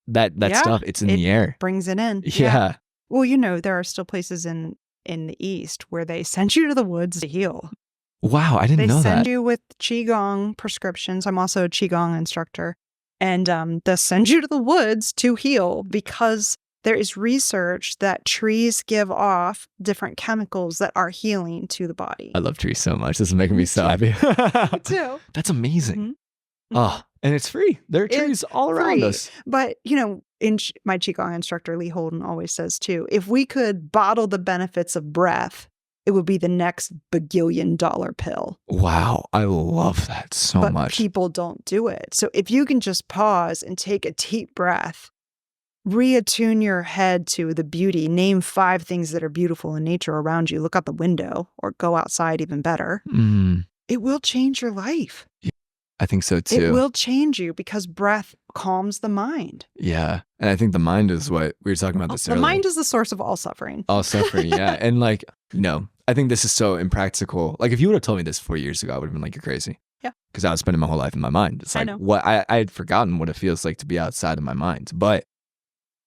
that stuff, it's in the air. Brings it in. Yeah. Well, you know, there are still places in the East where they send you to the woods to heal. Wow, I didn't know that. They send you with Qigong prescriptions. I'm also a Qigong instructor. And they'll send you to the woods to heal because there is research that trees give off different chemicals that are healing to the body. I love trees so much. This is making me so happy. Me too. That's amazing. Oh, and it's free. There are trees all around us. But, you know, my Qigong instructor, Lee Holden, always says too, if we could bottle the benefits of breath, it would be the next $1 billion pill. Wow. I love that so much. But people don't do it. So if you can just pause and take a deep breath, reattune your head to the beauty, name 5 things that are beautiful in nature around you, look out the window or go outside even better, it will change your life. Yeah, I think so too. It will change you because breath calms the mind. Yeah. And I think the mind is what we were talking about this earlier. The mind is the source of all suffering. All suffering, yeah. And like, no, I think this is so impractical. Like if you would have told me this 4 years ago, I would have been like, you're crazy. Yeah. Because I was spending my whole life in my mind. It's like, I had forgotten what it feels like to be outside of my mind. But,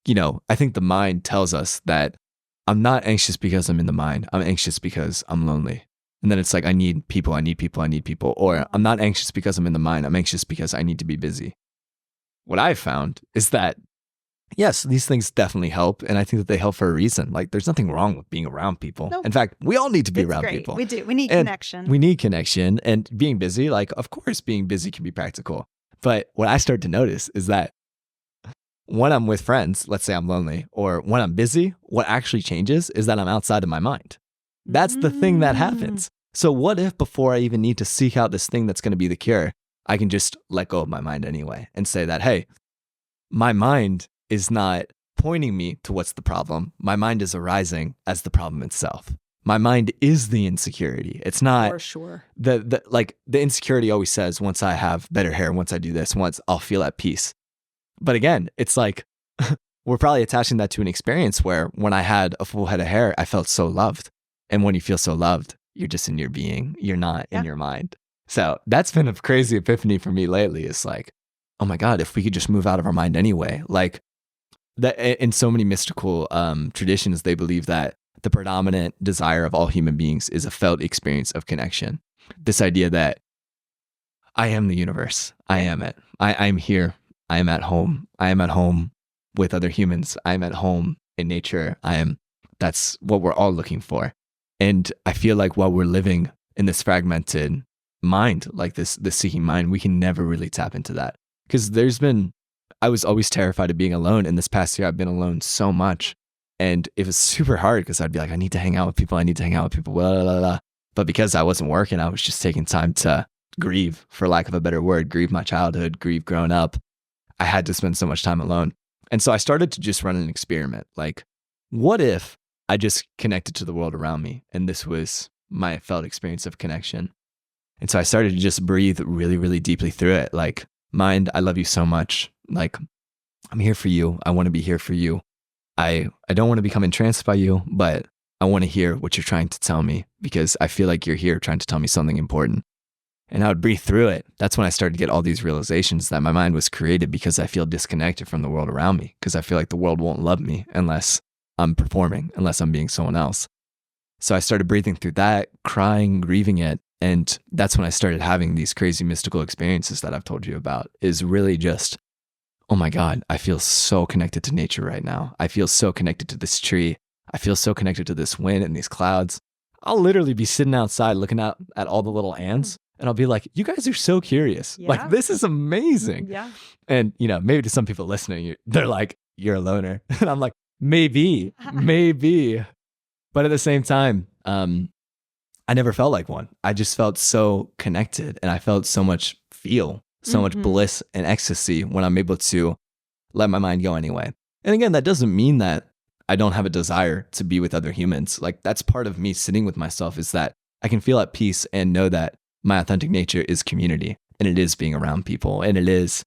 you know, I think the mind tells us that I'm not anxious because I'm in the mind. I'm anxious because I'm lonely. And then it's like, I need people. Or I'm not anxious because I'm in the mind. I'm anxious because I need to be busy. What I've found is that, yes, these things definitely help. And I think that they help for a reason. Like there's nothing wrong with being around people. Nope. In fact, we all need to be around people. We do. We need connection. We need connection. And being busy, like, of course, being busy can be practical. But what I start to notice is that when I'm with friends, let's say I'm lonely, or when I'm busy, what actually changes is that I'm outside of my mind. That's the thing that happens. So what if before I even need to seek out this thing that's going to be the cure, I can just let go of my mind anyway and say that, hey, my mind is not pointing me to what's the problem. My mind is arising as the problem itself. My mind is the insecurity. It's not for sure. The insecurity always says, once I have better hair, once I do this, once I'll feel at peace. But again, it's like we're probably attaching that to an experience where when I had a full head of hair, I felt so loved. And when you feel so loved, you're just in your being. You're not in your mind. So that's been a crazy epiphany for me lately. It's like, oh my God, if we could just move out of our mind anyway. Like that in so many mystical traditions, they believe that the predominant desire of all human beings is a felt experience of connection. This idea that I am the universe. I am it. I'm here. I am at home. I am at home with other humans. I am at home in nature. That's what we're all looking for. And I feel like while we're living in this fragmented mind, like this seeking mind, we can never really tap into that. Because I was always terrified of being alone. And this past year, I've been alone so much. And it was super hard because I'd be like, I need to hang out with people. Blah, blah, blah. But because I wasn't working, I was just taking time to grieve, for lack of a better word, grieve my childhood, grieve growing up. I had to spend so much time alone. And so I started to just run an experiment. Like, what if I just connected to the world around me and this was my felt experience of connection? And so I started to just breathe really, really deeply through it. Like, mind, I love you so much. Like, I'm here for you. I want to be here for you. I don't want to become entranced by you, but I want to hear what you're trying to tell me because I feel like you're here trying to tell me something important. And I would breathe through it. That's when I started to get all these realizations that my mind was created because I feel disconnected from the world around me, because I feel like the world won't love me unless I'm performing, unless I'm being someone else. So I started breathing through that, crying, grieving it. And that's when I started having these crazy mystical experiences that I've told you about, is really just, oh my God, I feel so connected to nature right now. I feel so connected to this tree. I feel so connected to this wind and these clouds. I'll literally be sitting outside looking out at all the little ants and I'll be like, you guys are so curious. Yeah. Like, this is amazing. Yeah. And, maybe to some people listening, they're like, you're a loner. And I'm like, maybe. But at the same time, I never felt like one. I just felt so connected and I felt so much much bliss and ecstasy when I'm able to let my mind go anyway. And again, that doesn't mean that I don't have a desire to be with other humans. Like, that's part of me sitting with myself, is that I can feel at peace and know that my authentic nature is community, and it is being around people, and it is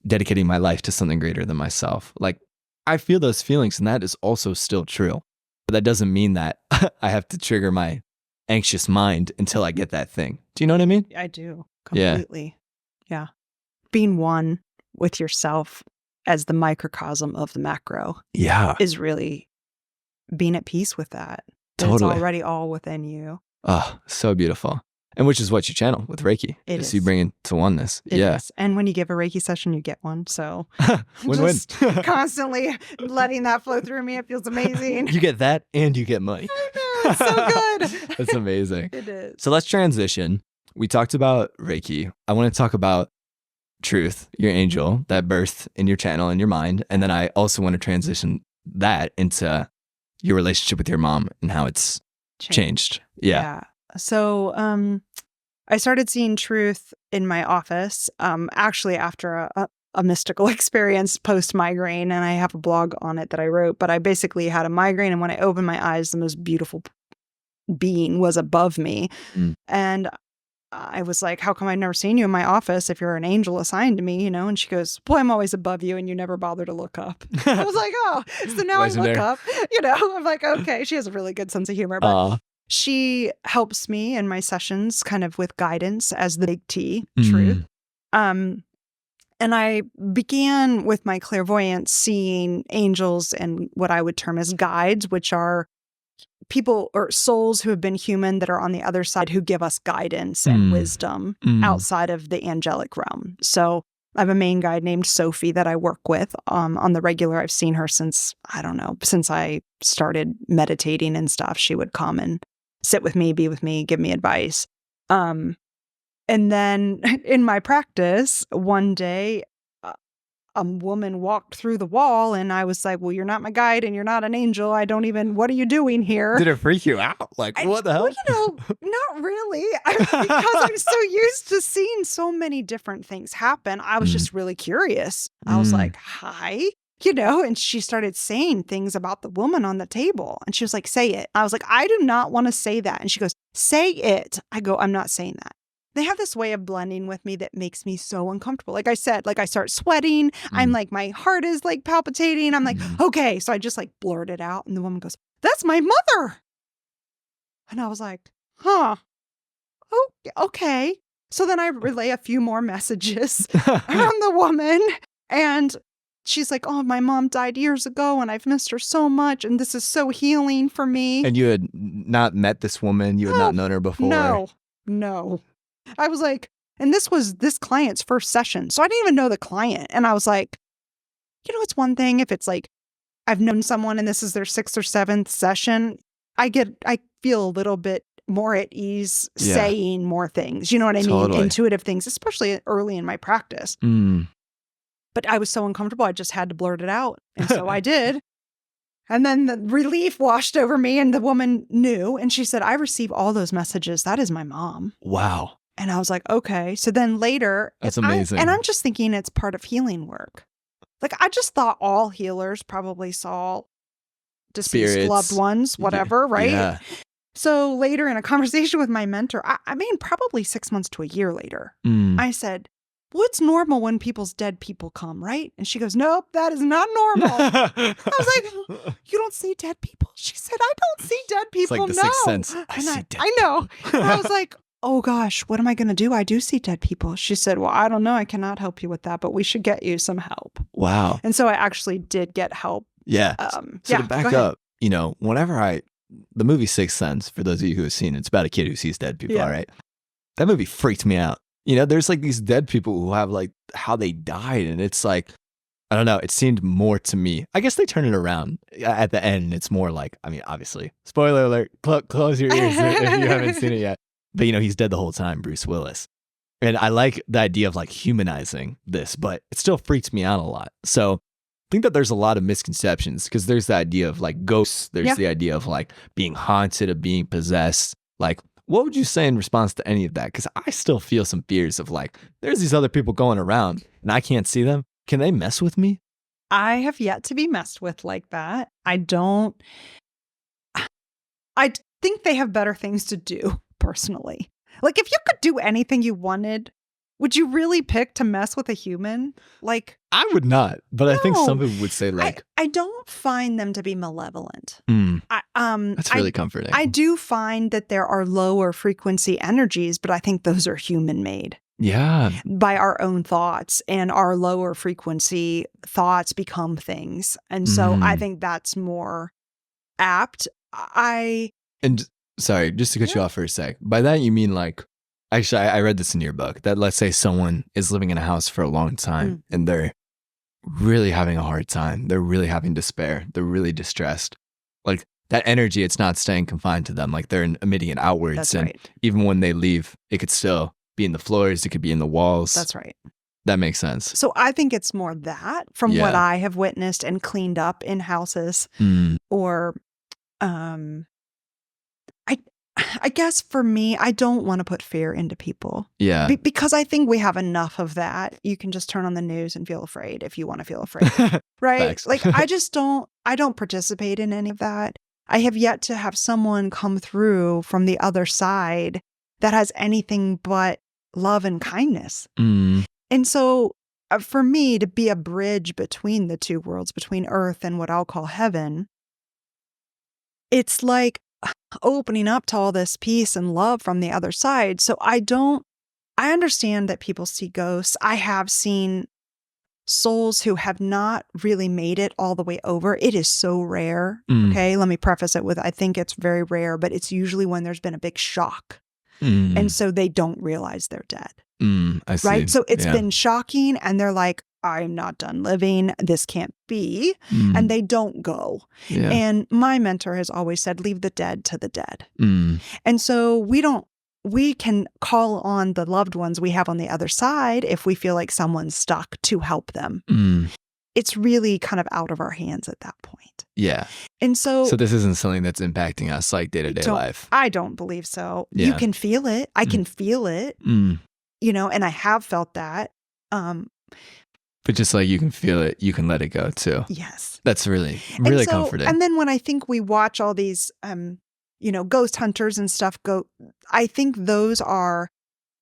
dedicating my life to something greater than myself. Like, I feel those feelings, and that is also still true. But that doesn't mean that I have to trigger my anxious mind until I get that thing. Do you know what I mean? I do. Completely. Yeah. Being one with yourself as the microcosm of the macro. Yeah. Is really being at peace with that. Totally. It's already all within you. Oh, so beautiful. And which is what you channel with Reiki. It is. You bring it to oneness. It is. And when you give a Reiki session, you get one. So win-win. Just constantly letting that flow through me. It feels amazing. You get that and you get money. I know. It's so good. That's amazing. It is. So let's transition. We talked about Reiki. I want to talk about Truth, your angel that birthed in your channel and your mind. And then I also want to transition that into your relationship with your mom and how it's changed. Yeah. So I started seeing Truth in my office, actually after a mystical experience post-migraine, and I have a blog on it that I wrote, but I basically had a migraine, and when I opened my eyes, the most beautiful being was above me. And I was like, how come I've never seen you in my office if you're an angel assigned to me, And she goes, boy, I'm always above you and you never bother to look up. I was like, oh, so now I look up, I'm like, okay, she has a really good sense of humor, but she helps me in my sessions kind of with guidance as the big T, Truth. And I began with my clairvoyance seeing angels and what I would term as guides, which are people or souls who have been human that are on the other side who give us guidance and wisdom outside of the angelic realm. So I have a main guide named Sophie that I work with on the regular. I've seen her since I started meditating and stuff. She would come and sit with me, be with me, give me advice. And then in my practice, one day, a woman walked through the wall and I was like, well, you're not my guide and you're not an angel. What are you doing here? Did it freak you out? Like, what the hell? Well, not really. Because I'm so used to seeing so many different things happen. I was just really curious. I was like, hi, and she started saying things about the woman on the table. And she was like, say it. I was like, I do not want to say that. And she goes, say it. I go, I'm not saying that. They have this way of blending with me that makes me so uncomfortable. Like I said, I start sweating. I'm like, my heart is like palpitating. I'm like, okay. So I just like blurt it out. And the woman goes, that's my mother. And I was like, huh. Oh, okay. So then I relay a few more messages from the woman. And she's like, oh, my mom died years ago and I've missed her so much. And this is so healing for me. And you had not met this woman? You had not known her before? No. I was like, and this was this client's first session. So I didn't even know the client. And I was like, it's one thing if it's like, I've known someone and this is their 6th or 7th session. I feel a little bit more at ease saying more things. You know what I mean? Intuitive things, especially early in my practice. But I was so uncomfortable. I just had to blurt it out. And so I did. And then the relief washed over me and the woman knew. And she said, I receive all those messages. That is my mom. Wow. And I was like, okay. So then later. That's amazing. And I'm just thinking it's part of healing work. Like, I just thought all healers probably saw deceased Spirits. loved ones, whatever, right? Yeah. So later in a conversation with my mentor, I mean, probably 6 months to a year later, I said, well, it's normal when people's dead people come, right? And she goes, nope, that is not normal. I was like, you don't see dead people? She said, I don't see dead people, It's like the no. Sixth Sense. I know. And I was like, oh gosh, what am I going to do? I do see dead people. She said, well, I don't know. I cannot help you with that, but we should get you some help. Wow. And so I actually did get help. Yeah. So to back up, whenever the movie Sixth Sense, for those of you who have seen it, it's about a kid who sees dead people, right? That movie freaked me out. There's like these dead people who have like how they died. And it's like, I don't know, it seemed more to me. I guess they turn it around at the end. It's more like, I mean, obviously, spoiler alert, close your ears if you haven't seen it yet. But, he's dead the whole time, Bruce Willis. And I like the idea of like humanizing this, but it still freaks me out a lot. So I think that there's a lot of misconceptions because there's the idea of like ghosts. There's the idea of like being haunted, of being possessed. Like, what would you say in response to any of that? Because I still feel some fears of like, there's these other people going around and I can't see them. Can they mess with me? I have yet to be messed with like that. I think they have better things to do, personally. Like, if you could do anything you wanted, would you really pick to mess with a human? Like, I would not, but no. I think some people would say like, I don't find them to be malevolent. That's really comforting. I do find that there are lower frequency energies, but I think those are human made. Yeah. By our own thoughts, and our lower frequency thoughts become things. And so I think that's more apt. And sorry, just to cut you off for a sec. By that, you mean like, actually, I read this in your book that let's say someone is living in a house for a long time and they're really having a hard time. They're really having despair. They're really distressed. Like that energy, it's not staying confined to them. Like they're emitting it outwards. That's and right. even when they leave, it could still be in the floors. It could be in the walls. That's right. That makes sense. So I think it's more that from what I have witnessed and cleaned up in houses or, I guess for me, I don't want to put fear into people. Yeah. Because I think we have enough of that. You can just turn on the news and feel afraid if you want to feel afraid. Right? Facts. Like I don't participate in any of that. I have yet to have someone come through from the other side that has anything but love and kindness. And so for me to be a bridge between the two worlds, between earth and what I'll call heaven, it's like opening up to all this peace and love from the other side. So I understand that people see ghosts. I have seen souls who have not really made it all the way over. It is so rare. Okay. Let me preface it with, I think it's very rare, but it's usually when there's been a big shock. And so they don't realize they're dead. I see. Right. So it's been shocking and they're like, I'm not done living. This can't be. And they don't go. Yeah. And my mentor has always said, leave the dead to the dead. And so we can call on the loved ones we have on the other side if we feel like someone's stuck to help them. It's really kind of out of our hands at that point. Yeah. And so this isn't something that's impacting us like day-to-day life. I don't believe so. Yeah. You can feel it. I can feel it, and I have felt that. But just like you can feel it, you can let it go too. Yes. That's really, really comforting. And then when I think we watch all these, ghost hunters and stuff I think those are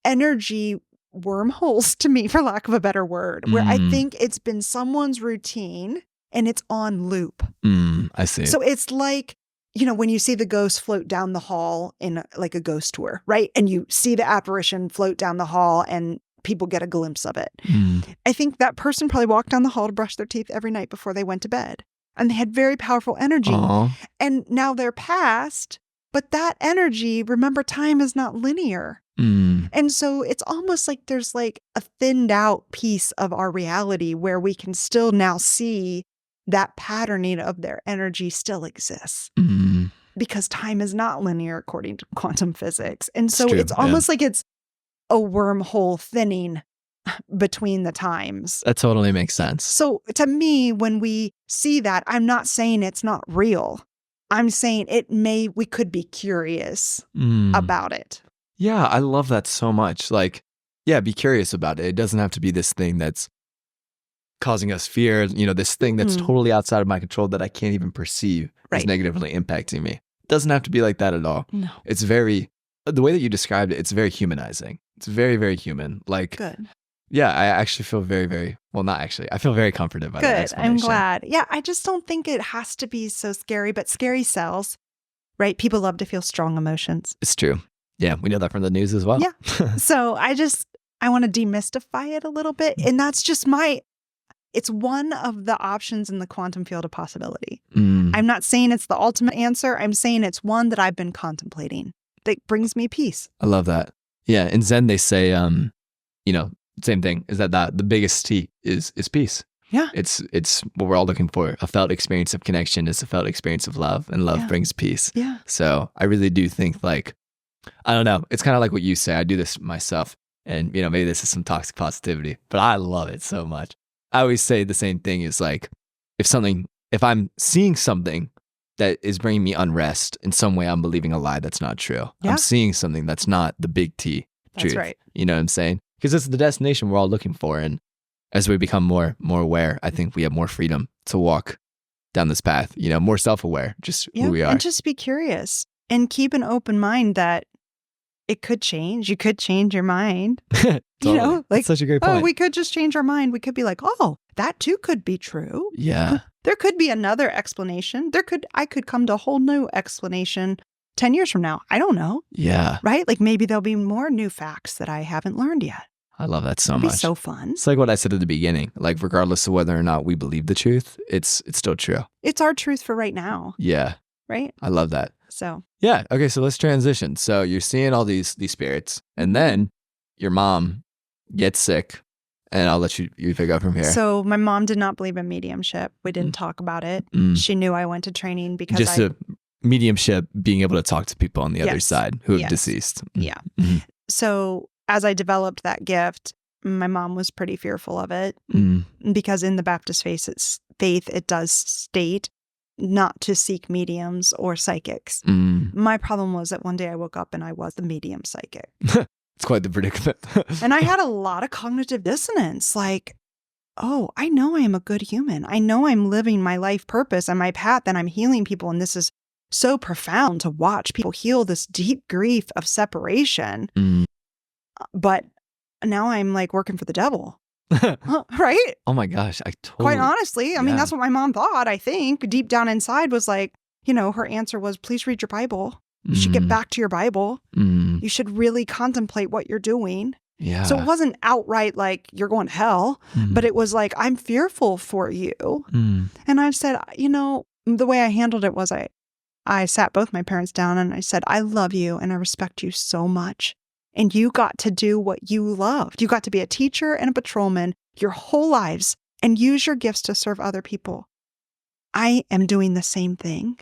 energy wormholes to me, for lack of a better word, where I think it's been someone's routine and it's on loop. I see. So it's like, when you see the ghost float down the hall in like a ghost tour, right? And you see the apparition float down the hall and people get a glimpse of it. I think that person probably walked down the hall to brush their teeth every night before they went to bed. And they had very powerful energy. Aww. And now they're past, but that energy, remember, time is not linear. And so it's almost like there's like a thinned out piece of our reality where we can still now see that patterning of their energy still exists. Because time is not linear according to quantum physics. And so it's almost like it's a wormhole thinning between the times. That totally makes sense. So to me, when we see that, I'm not saying it's not real. I'm saying we could be curious about it. Yeah, I love that so much. Like, yeah, be curious about it. It doesn't have to be this thing that's causing us fear, this thing that's totally outside of my control that I can't even perceive is negatively impacting me. It doesn't have to be like that at all. No. It's the way that you described it, it's very humanizing. It's very, very human. Like, good. Yeah, I actually feel very, very, well, not actually. I feel very comforted by that Good. explanation. I'm glad. Yeah, I just don't think it has to be so scary, but scary sells, right? People love to feel strong emotions. It's true. Yeah, we know that from the news as well. Yeah. So I want to demystify it a little bit. And that's just it's one of the options in the quantum field of possibility. I'm not saying it's the ultimate answer. I'm saying it's one that I've been contemplating that brings me peace. I love that. Yeah. In Zen, they say, same thing, is that the biggest T is peace. Yeah. It's what we're all looking for. A felt experience of connection is a felt experience of love, and love brings peace. Yeah. So I really do think, like, I don't know, it's kind of like what you say. I do this myself, and maybe this is some toxic positivity, but I love it so much. I always say the same thing is like, if I'm seeing something that is bringing me unrest in some way, I'm believing a lie that's not true. Yeah. I'm seeing something that's not the big T truth. That's right. You know what I'm saying? Because it's the destination we're all looking for. And as we become more aware, I think we have more freedom to walk down this path, more self-aware, just who we are. And just be curious and keep an open mind that it could change. You could change your mind. Totally. That's such a great point. We could just change our mind. We could be like, oh, that too could be true. Yeah. There could be another explanation. I could come to a whole new explanation 10 years from now. I don't know. Yeah. Right? Like maybe there'll be more new facts that I haven't learned yet. I love that so It'd much. be so fun. It's like what I said at the beginning. Like, regardless of whether or not we believe the truth, it's still true. It's our truth for right now. Yeah. Right? I love that. So. Yeah. Okay. So let's transition. So you're seeing all these spirits, and then your mom gets sick, and I'll let you pick up from here. So my mom did not believe in mediumship. We didn't talk about it. She knew I went to training because mediumship, being able to talk to people on the other side who have deceased. Yeah. So as I developed that gift, my mom was pretty fearful of it because in the Baptist faith, it does state not to seek mediums or psychics. My problem was that one day I woke up and I was the medium psychic. It's quite the predicament. And I had a lot of cognitive dissonance. Like, oh, I know I am a good human. I know I'm living my life purpose and my path, and I'm healing people. And this is so profound to watch people heal this deep grief of separation. But now I'm like working for the devil. Right? Oh my gosh. Quite honestly, I mean, that's what my mom thought, I think. Deep down inside was like, her answer was, please read your Bible. You should get back to your Bible. You should really contemplate what you're doing. Yeah. So it wasn't outright like, you're going to hell, but it was like, I'm fearful for you. And I said, the way I handled it was I sat both my parents down and I said, I love you and I respect you so much. And you got to do what you loved. You got to be a teacher and a patrolman your whole lives and use your gifts to serve other people. I am doing the same thing.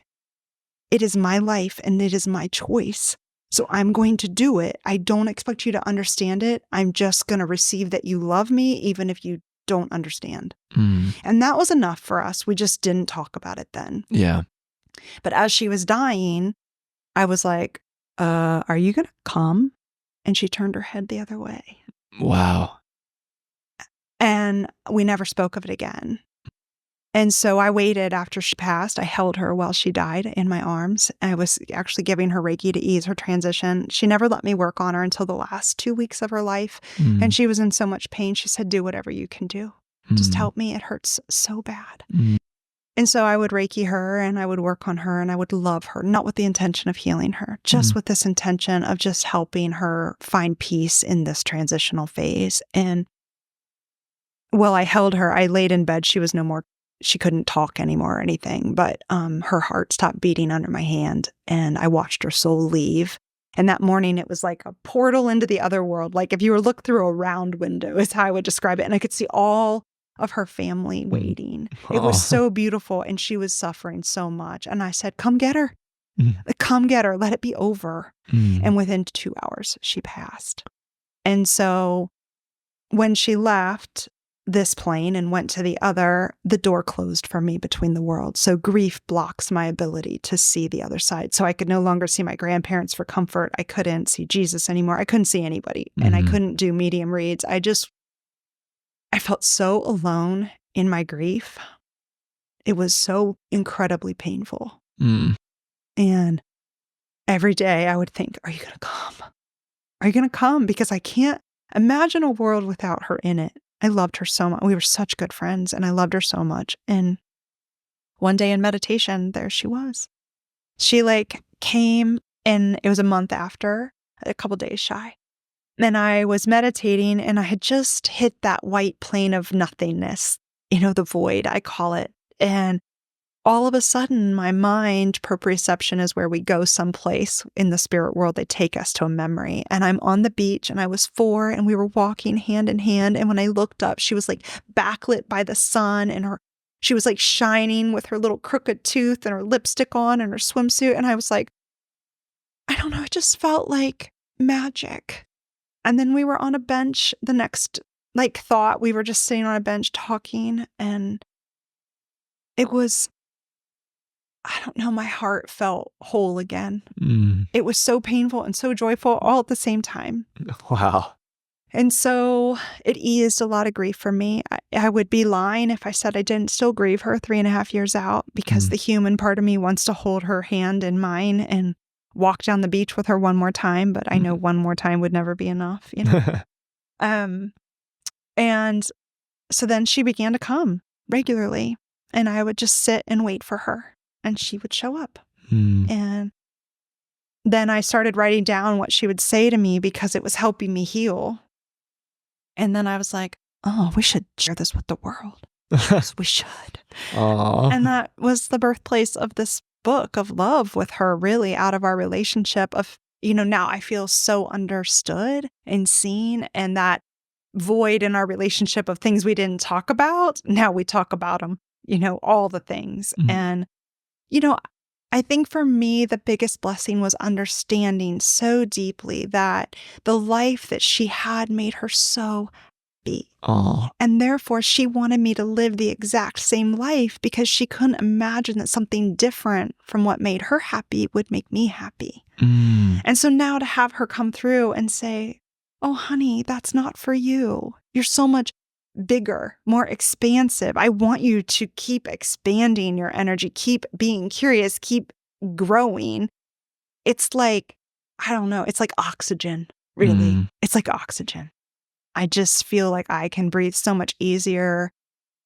It is my life and it is my choice. So I'm going to do it. I don't expect you to understand it. I'm just going to receive that you love me, even if you don't understand. And that was enough for us. We just didn't talk about it then. Yeah. But as she was dying, I was like, are you going to come? And she turned her head the other way. Wow. And we never spoke of it again. And so I waited after she passed. I held her while she died in my arms. I was actually giving her Reiki to ease her transition. She never let me work on her until the last 2 weeks of her life. And she was in so much pain. She said, do whatever you can do. Just help me. It hurts so bad. And so I would Reiki her and I would work on her and I would love her, not with the intention of healing her, just with this intention of just helping her find peace in this transitional phase. And while I held her, I laid in bed. She was no more, she couldn't talk anymore or anything, but her heart stopped beating under my hand and I watched her soul leave. And that morning it was like a portal into the other world. Like if you were look through a round window is how I would describe it. And I could see all of her family waiting. It was so beautiful and she was suffering so much. And I said, come get her. Come get her. Let it be over. And within 2 hours, she passed. And so when she left this plane and went to the other, the door closed for me between the worlds. So grief blocks my ability to see the other side. So I could no longer see my grandparents for comfort. I couldn't see Jesus anymore. I couldn't see anybody. And I couldn't do medium reads. I felt so alone in my grief, it was so incredibly painful. And every day I would think, are you going to come? Are you going to come? Because I can't imagine a world without her in it. I loved her so much. We were such good friends and I loved her so much. And one day in meditation, there she was. She came, and it was a month after, a couple days shy. And I was meditating and I had just hit that white plane of nothingness, the void, I call it. And all of a sudden, my mind, proprioception is where we go someplace in the spirit world. They take us to a memory. And I'm on the beach and I was 4 and we were walking hand in hand. And when I looked up, she was backlit by the sun and she was shining with her little crooked tooth and her lipstick on and her swimsuit. And I was like, I don't know, it just felt like magic. And then we were on a bench the next thought. We were just sitting on a bench talking, and it was, I don't know, my heart felt whole again. It was so painful and so joyful all at the same time. Wow. And so it eased a lot of grief for me. I would be lying if I said I didn't still grieve her 3.5 years out, because the human part of me wants to hold her hand in mine and walk down the beach with her one more time. But I know one more time would never be enough, And so then she began to come regularly, and I would just sit and wait for her, and she would show up. And then I started writing down what she would say to me because it was helping me heal. And then I was like, oh, we should share this with the world. Yes, we should. Aww. And that was the birthplace of this book of love with her, really, out of our relationship of, now I feel so understood and seen, and that void in our relationship of things we didn't talk about, now we talk about them, all the things. And, I think for me, the biggest blessing was understanding so deeply that the life that she had made her so happy. Aww. And therefore, she wanted me to live the exact same life because she couldn't imagine that something different from what made her happy would make me happy. And so now to have her come through and say, oh, honey, that's not for you. You're so much bigger, more expansive. I want you to keep expanding your energy, keep being curious, keep growing. It's I don't know, it's like oxygen, really. It's like oxygen. I just feel like I can breathe so much easier.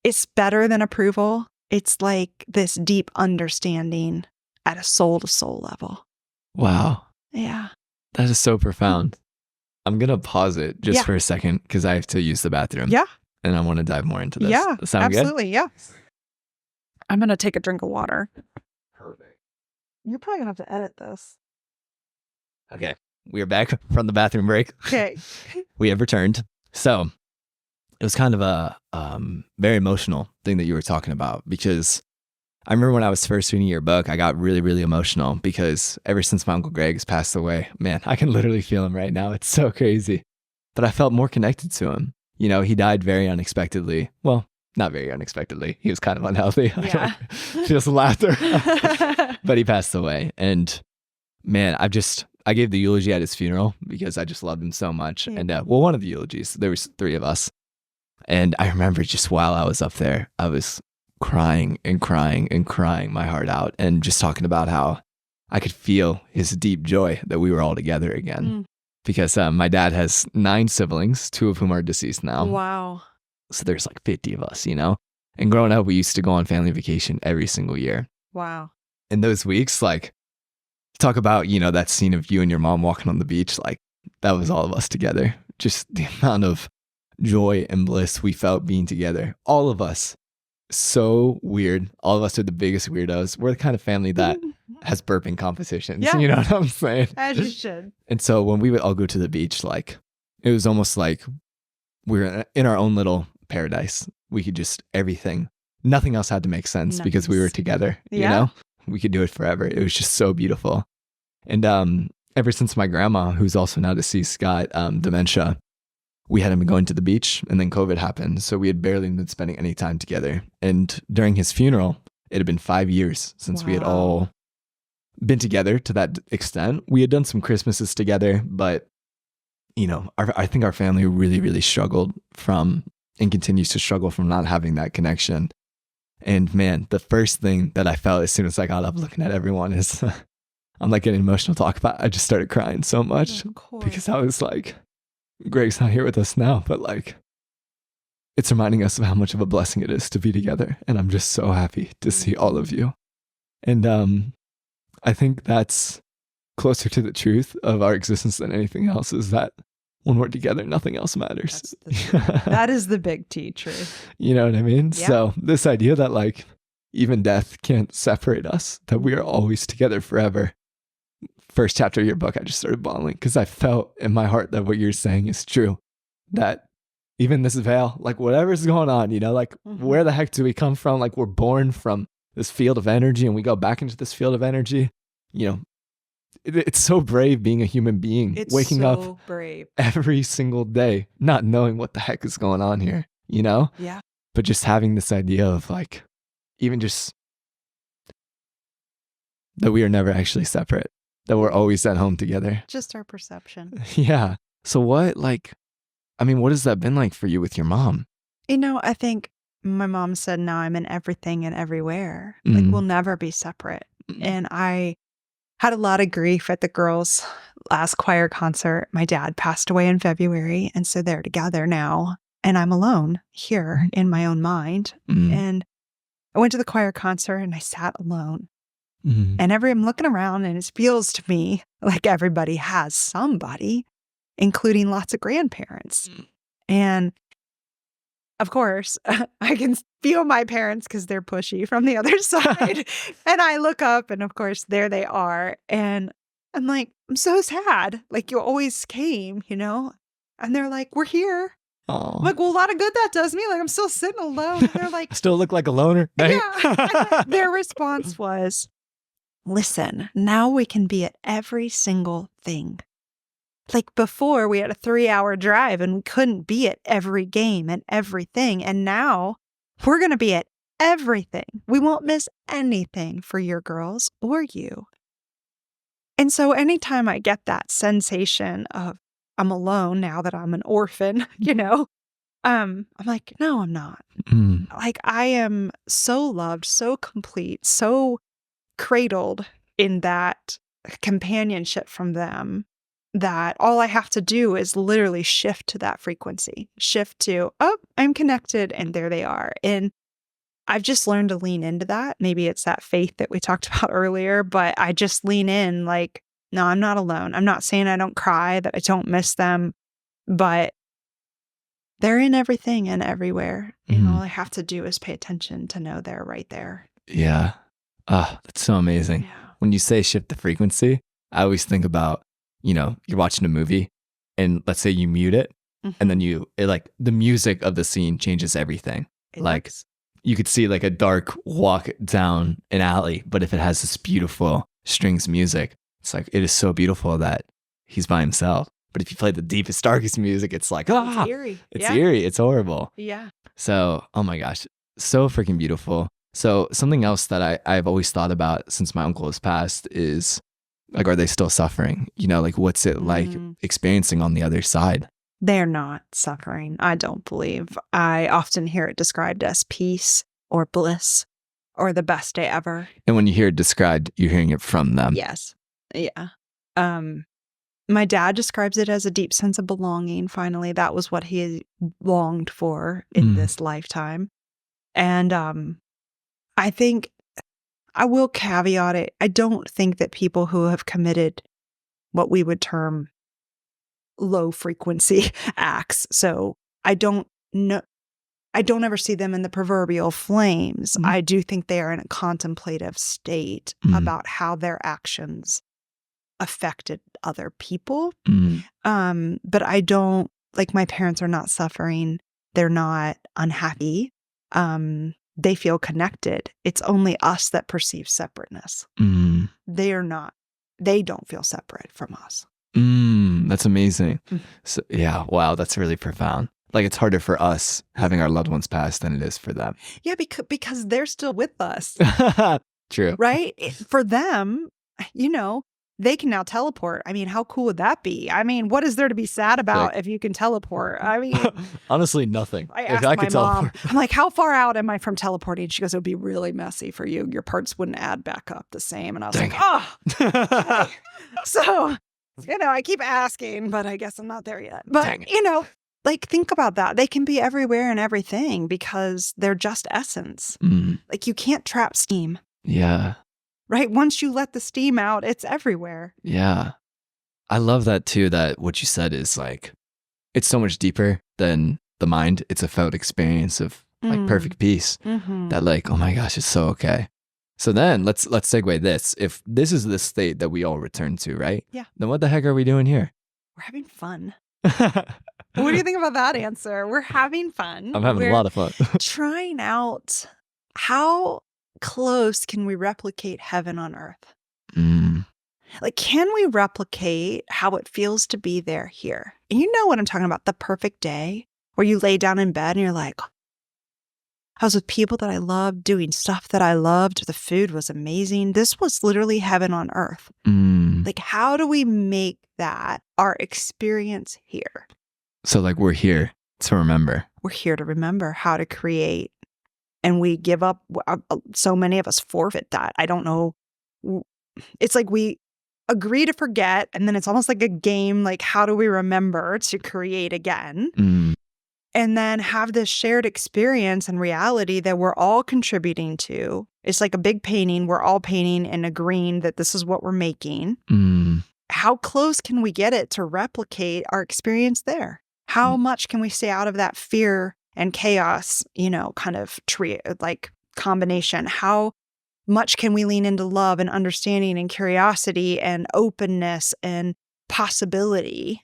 It's better than approval. It's like this deep understanding at a soul-to-soul level. Wow. Yeah. That is so profound. I'm going to pause it just for a second because I have to use the bathroom. Yeah. And I want to dive more into this. Yeah, Does that sound absolutely. good? Yeah. I'm going to take a drink of water. Perfect. You're probably going to have to edit this. Okay. We are back from the bathroom break. Okay. We have returned. So it was kind of a very emotional thing that you were talking about, because I remember when I was first reading your book, I got really, really emotional because ever since my Uncle Greg has passed away, man, I can literally feel him right now. It's so crazy. But I felt more connected to him. He died very unexpectedly. Well, not very unexpectedly. He was kind of unhealthy. Yeah. Feel some laughter. But he passed away. And man, I gave the eulogy at his funeral because I just loved him so much. Yeah. And one of the eulogies, there was 3 of us. And I remember just while I was up there, I was crying and crying and crying my heart out, and just talking about how I could feel his deep joy that we were all together again. Because my dad has 9 siblings, 2 of whom are deceased now. Wow. So there's 50 of us, And growing up, we used to go on family vacation every single year. Wow. And those weeks, talk about, that scene of you and your mom walking on the beach, that was all of us together. Just the amount of joy and bliss we felt being together. All of us. So weird. All of us are the biggest weirdos. We're the kind of family that has burping competitions. Yeah. You know what I'm saying? As you should. And so when we would all go to the beach, it was almost like we were in our own little paradise. We could just everything. Nothing else had to make sense because we were together. Yeah. We could do it forever. It was just so beautiful. And ever since my grandma, who's also now deceased, got dementia, we hadn't been going to the beach, and then COVID happened. So we had barely been spending any time together. And during his funeral, it had been 5 years since we had all been together to that extent. We had done some Christmases together, but I think our family really, really struggled from and continues to struggle from not having that connection. And man, the first thing that I felt as soon as I got up looking at everyone is I'm like getting emotional to talk about. I just started crying so much because I was like, Greg's not here with us now, but like, it's reminding us of how much of a blessing it is to be together. And I'm just so happy to see all of you. And I think that's closer to the truth of our existence than anything else, is that when we're together, nothing else matters. That is the big T truth. You know what I mean? Yeah. So this idea that like even death can't separate us, that we are always together forever. First chapter of your book, I just started bawling because I felt in my heart that what you're saying is true. That even this veil, like whatever's going on, you know, like where the heck do we come from? Like we're born from this field of energy and we go back into this field of energy. You know, it's so brave being a human being, waking up brave every single day, not knowing what the heck is going on here, you know? Yeah. But just having this idea of like, even just that we are never actually separate, that we're always at home together. Just our perception. Yeah. So what, like, I mean, what has that been like for you with your mom? You know, I think my mom said, now I'm in everything and everywhere. Like we'll never be separate. And I had a lot of grief at the girls' last choir concert. My dad passed away in February, and so they're together now, and I'm alone here in my own mind. And I went to the choir concert, and I sat alone. And I'm looking around, and it feels to me like everybody has somebody, including lots of grandparents. And of course, I can feel my parents because they're pushy from the other side. And I look up and of course, there they are. And I'm like, I'm so sad. Like you always came, you know? And they're like, we're here. Oh. I'm like, well, a lot of good that does me. Like I'm still sitting alone. And they're like, still look like a loner. Right? Yeah. Their response was, listen, now we can be at every single thing. Like before, we had a 3-hour drive and we couldn't be at every game and everything. And now we're going to be at everything. We won't miss anything for your girls or you. And so anytime I get that sensation of I'm alone now that I'm an orphan, you know, I'm like, no, I'm not. Like I am so loved, so complete, so cradled in that companionship from them, that all I have to do is literally shift to that frequency, shift to, oh, I'm connected, and there they are. And I've just learned to lean into that. Maybe it's that faith that we talked about earlier, but I just lean in like, no, I'm not alone. I'm not saying I don't cry, that I don't miss them, but they're in everything and everywhere. And all I have to do is pay attention to know they're right there. Yeah. Ah, that's so amazing. Yeah. When you say shift the frequency, I always think about, you know, you're watching a movie and let's say you mute it and then like the music of the scene changes everything. You could see like a dark walk down an alley, but if it has this beautiful strings music, it's like, it is so beautiful that he's by himself. But if you play the deepest, darkest music, it's like, it's eerie. It's eerie. It's horrible. Yeah. So, oh my gosh, so freaking beautiful. So something else that I've always thought about since my uncle has passed is like, are they still suffering? You know, like what's it like experiencing on the other side? They're not suffering, I don't believe. I often hear it described as peace or bliss or the best day ever. And when you hear it described, you're hearing it from them. Yes. Yeah. My dad describes it as a deep sense of belonging. Finally, that was what he longed for in this lifetime. And I think I will caveat it. I don't think that people who have committed what we would term low frequency acts. So I don't ever see them in the proverbial flames. I do think they are in a contemplative state about how their actions affected other people. But I don't, like, my parents are not suffering. They're not unhappy. They feel connected. It's only us that perceive separateness. They don't feel separate from us. That's amazing. So, yeah, wow, that's really profound. Like, it's harder for us having our loved ones pass than it is for them. Yeah, because they're still with us. True. Right? For them, you know, they can now teleport. I mean, how cool would that be? I mean, what is there to be sad about if you can teleport? I mean, honestly, nothing. I asked my mom, I'm like, how far out am I from teleporting? She goes, it would be really messy for you. Your parts wouldn't add back up the same. And I was like, oh. Okay. So, I keep asking, but I guess I'm not there yet. But, like, think about that. They can be everywhere and everything because they're just essence. Like, you can't trap steam. Yeah. Right? Once you let the steam out, it's everywhere. Yeah. I love that too, that what you said is like, it's so much deeper than the mind. It's a felt experience of like perfect peace that like, oh my gosh, it's so okay. So then let's segue this. If this is the state that we all return to, right? Yeah. Then what the heck are we doing here? We're having fun. What do you think about that answer? We're having fun. I'm having a lot of fun. Trying out how close can we replicate heaven on earth? Like, can we replicate how it feels to be there here? And you know what I'm talking about, the perfect day where you lay down in bed and you're like, I was with people that I loved, doing stuff that I loved. The food was amazing. This was literally heaven on earth. Like, how do we make that our experience here? So like, we're here to remember. We're here to remember how to create. And we give up. So many of us forfeit that. I don't know. It's like we agree to forget. And then it's almost like a game. Like, how do we remember to create again? And then have this shared experience and reality that we're all contributing to. It's like a big painting. We're all painting and agreeing that this is what we're making. How close can we get it to replicate our experience there? How much can we stay out of that fear and chaos, kind of combination? How much can we lean into love and understanding and curiosity and openness and possibility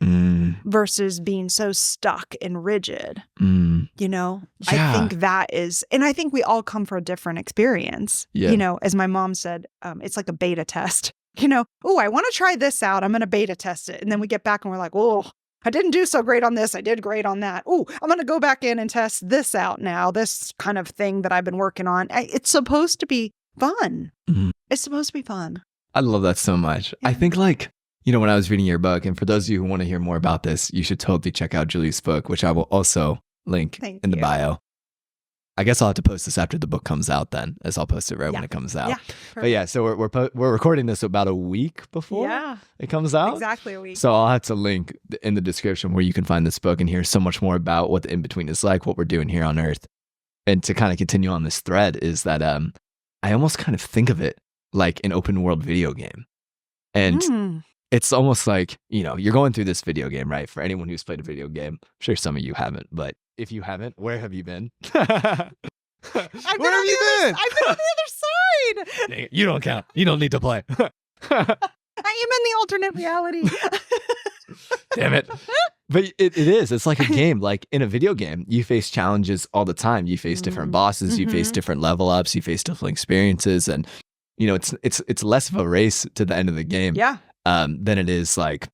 versus being so stuck and rigid? I think that is, and I think we all come for a different experience. As my mom said, it's like a beta test. Oh, I want to try this out. I'm going to beta test it. And then we get back and we're like, oh, I didn't do so great on this. I did great on that. Oh, I'm going to go back in and test this out now. This kind of thing that I've been working on. It's supposed to be fun. It's supposed to be fun. I love that so much. I think like, when I was reading your book, and for those of you who want to hear more about this, you should totally check out Julie's book, which I will also link in the bio. I guess I'll have to post this after the book comes out then, as I'll post it right when it comes out. But yeah, so we're recording this about a week before it comes out. Exactly a week. So I'll have to link in the description where you can find this book and hear so much more about what the in-between is like, what we're doing here on Earth. And to kind of continue on this thread is that I almost kind of think of it like an open world video game. And it's almost like, you're going through this video game, right? For anyone who's played a video game, I'm sure some of you haven't, but if you haven't, where have you been? Where have you been? I've been on the other side. Dang it, you don't count. You don't need to play. I am in the alternate reality. Damn it. But it is. It's like a game. Like in a video game, you face challenges all the time. You face different bosses. You face different level ups. You face different experiences. And, it's less of a race to the end of the game than it is like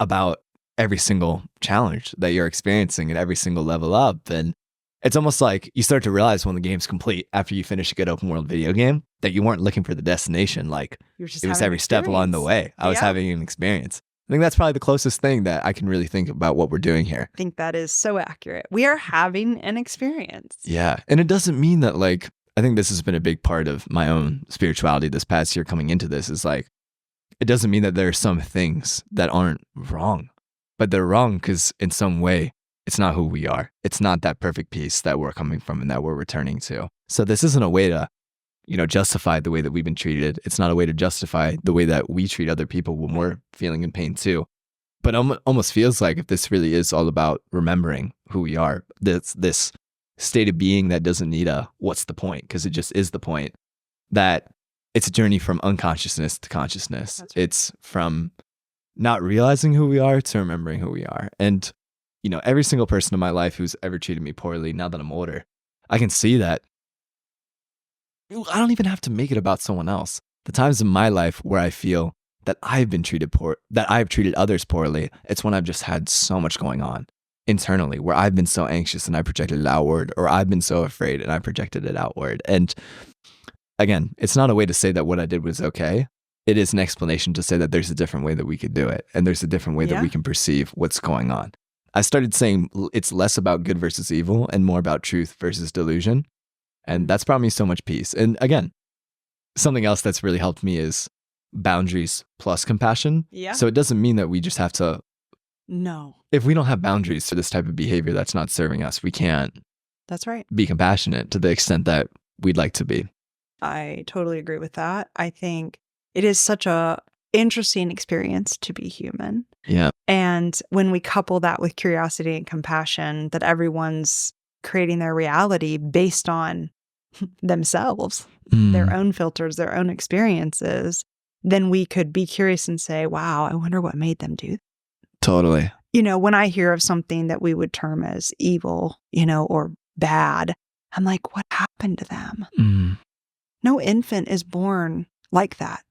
about every single challenge that you're experiencing at every single level up. And it's almost like you start to realize when the game's complete after you finish a good open world video game that you weren't looking for the destination. Like it was every step along the way. I was having an experience. I think that's probably the closest thing that I can really think about what we're doing here. I think that is so accurate. We are having an experience. Yeah. And it doesn't mean that like, I think this has been a big part of my own spirituality this past year coming into this is like, it doesn't mean that there are some things that aren't wrong. But they're wrong because in some way, it's not who we are. It's not that perfect peace that we're coming from and that we're returning to. So this isn't a way to, justify the way that we've been treated. It's not a way to justify the way that we treat other people when we're feeling in pain too. But it almost feels like if this really is all about remembering who we are, this state of being that doesn't need a what's the point, because it just is the point, that it's a journey from unconsciousness to consciousness. Right. It's from not realizing who we are to remembering who we are. And, every single person in my life who's ever treated me poorly, now that I'm older, I can see that I don't even have to make it about someone else. The times in my life where I feel that I've been treated that I've treated others poorly, it's when I've just had so much going on internally, where I've been so anxious and I projected it outward, or I've been so afraid and I projected it outward. And again, it's not a way to say that what I did was okay, it is an explanation to say that there's a different way that we could do it. And there's a different way that we can perceive what's going on. I started saying it's less about good versus evil and more about truth versus delusion. And that's brought me so much peace. And again, something else that's really helped me is boundaries plus compassion. Yeah. So it doesn't mean that we just have to. No. If we don't have boundaries for this type of behavior that's not serving us, we can't. That's right. Be compassionate to the extent that we'd like to be. I totally agree with that. I think it is such a interesting experience to be human. Yeah. And when we couple that with curiosity and compassion, that everyone's creating their reality based on themselves, their own filters, their own experiences, then we could be curious and say, wow, I wonder what made them do that. Totally. You know, when I hear of something that we would term as evil, or bad, I'm like, what happened to them? No infant is born like that.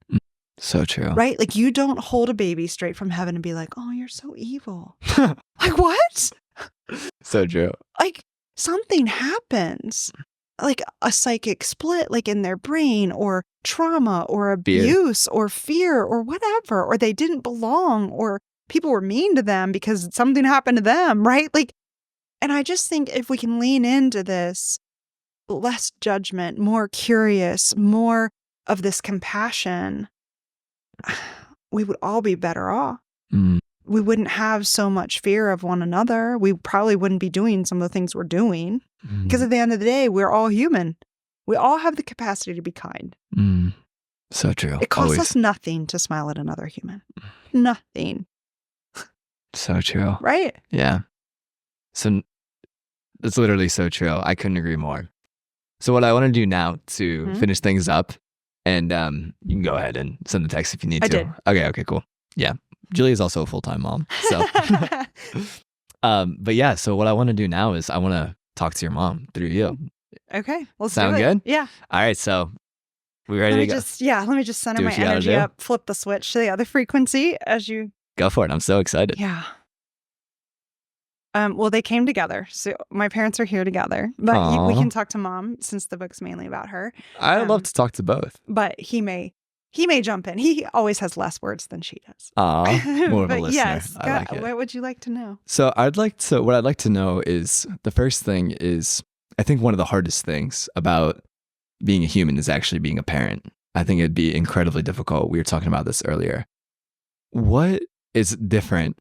So true. Right? Like, you don't hold a baby straight from heaven and be like, oh, you're so evil. Like, what? So true. Like, something happens, like a psychic split, like in their brain, or trauma, or abuse, or fear, or whatever, or they didn't belong, or people were mean to them because something happened to them, right? Like, and I just think if we can lean into this, less judgment, more curious, more of this compassion, we would all be better off. We wouldn't have so much fear of one another. We probably wouldn't be doing some of the things we're doing because at the end of the day, we're all human. We all have the capacity to be kind. So true. It costs us nothing to smile at another human. Nothing. So true. Right? Yeah. So it's literally so true. I couldn't agree more. So what I want to do now to finish things up, and you can go ahead and send the text if you need to. I did. Okay, cool. Yeah. Julie is also a full-time mom. So, but yeah, so what I want to do now is I want to talk to your mom through you. Okay. Let's Sound do it. good? Yeah. All right. So we ready to go? Let me just center my energy up, flip the switch to the other frequency as you go for it. I'm so excited. Yeah. Well, they came together. So my parents are here together, but we can talk to mom since the book's mainly about her. I'd love to talk to both. But he may jump in. He always has less words than she does. More of a listener. Yes. I like it. What would you like to know? So what I'd like to know is, the first thing is, I think one of the hardest things about being a human is actually being a parent. I think it'd be incredibly difficult. We were talking about this earlier. What is different?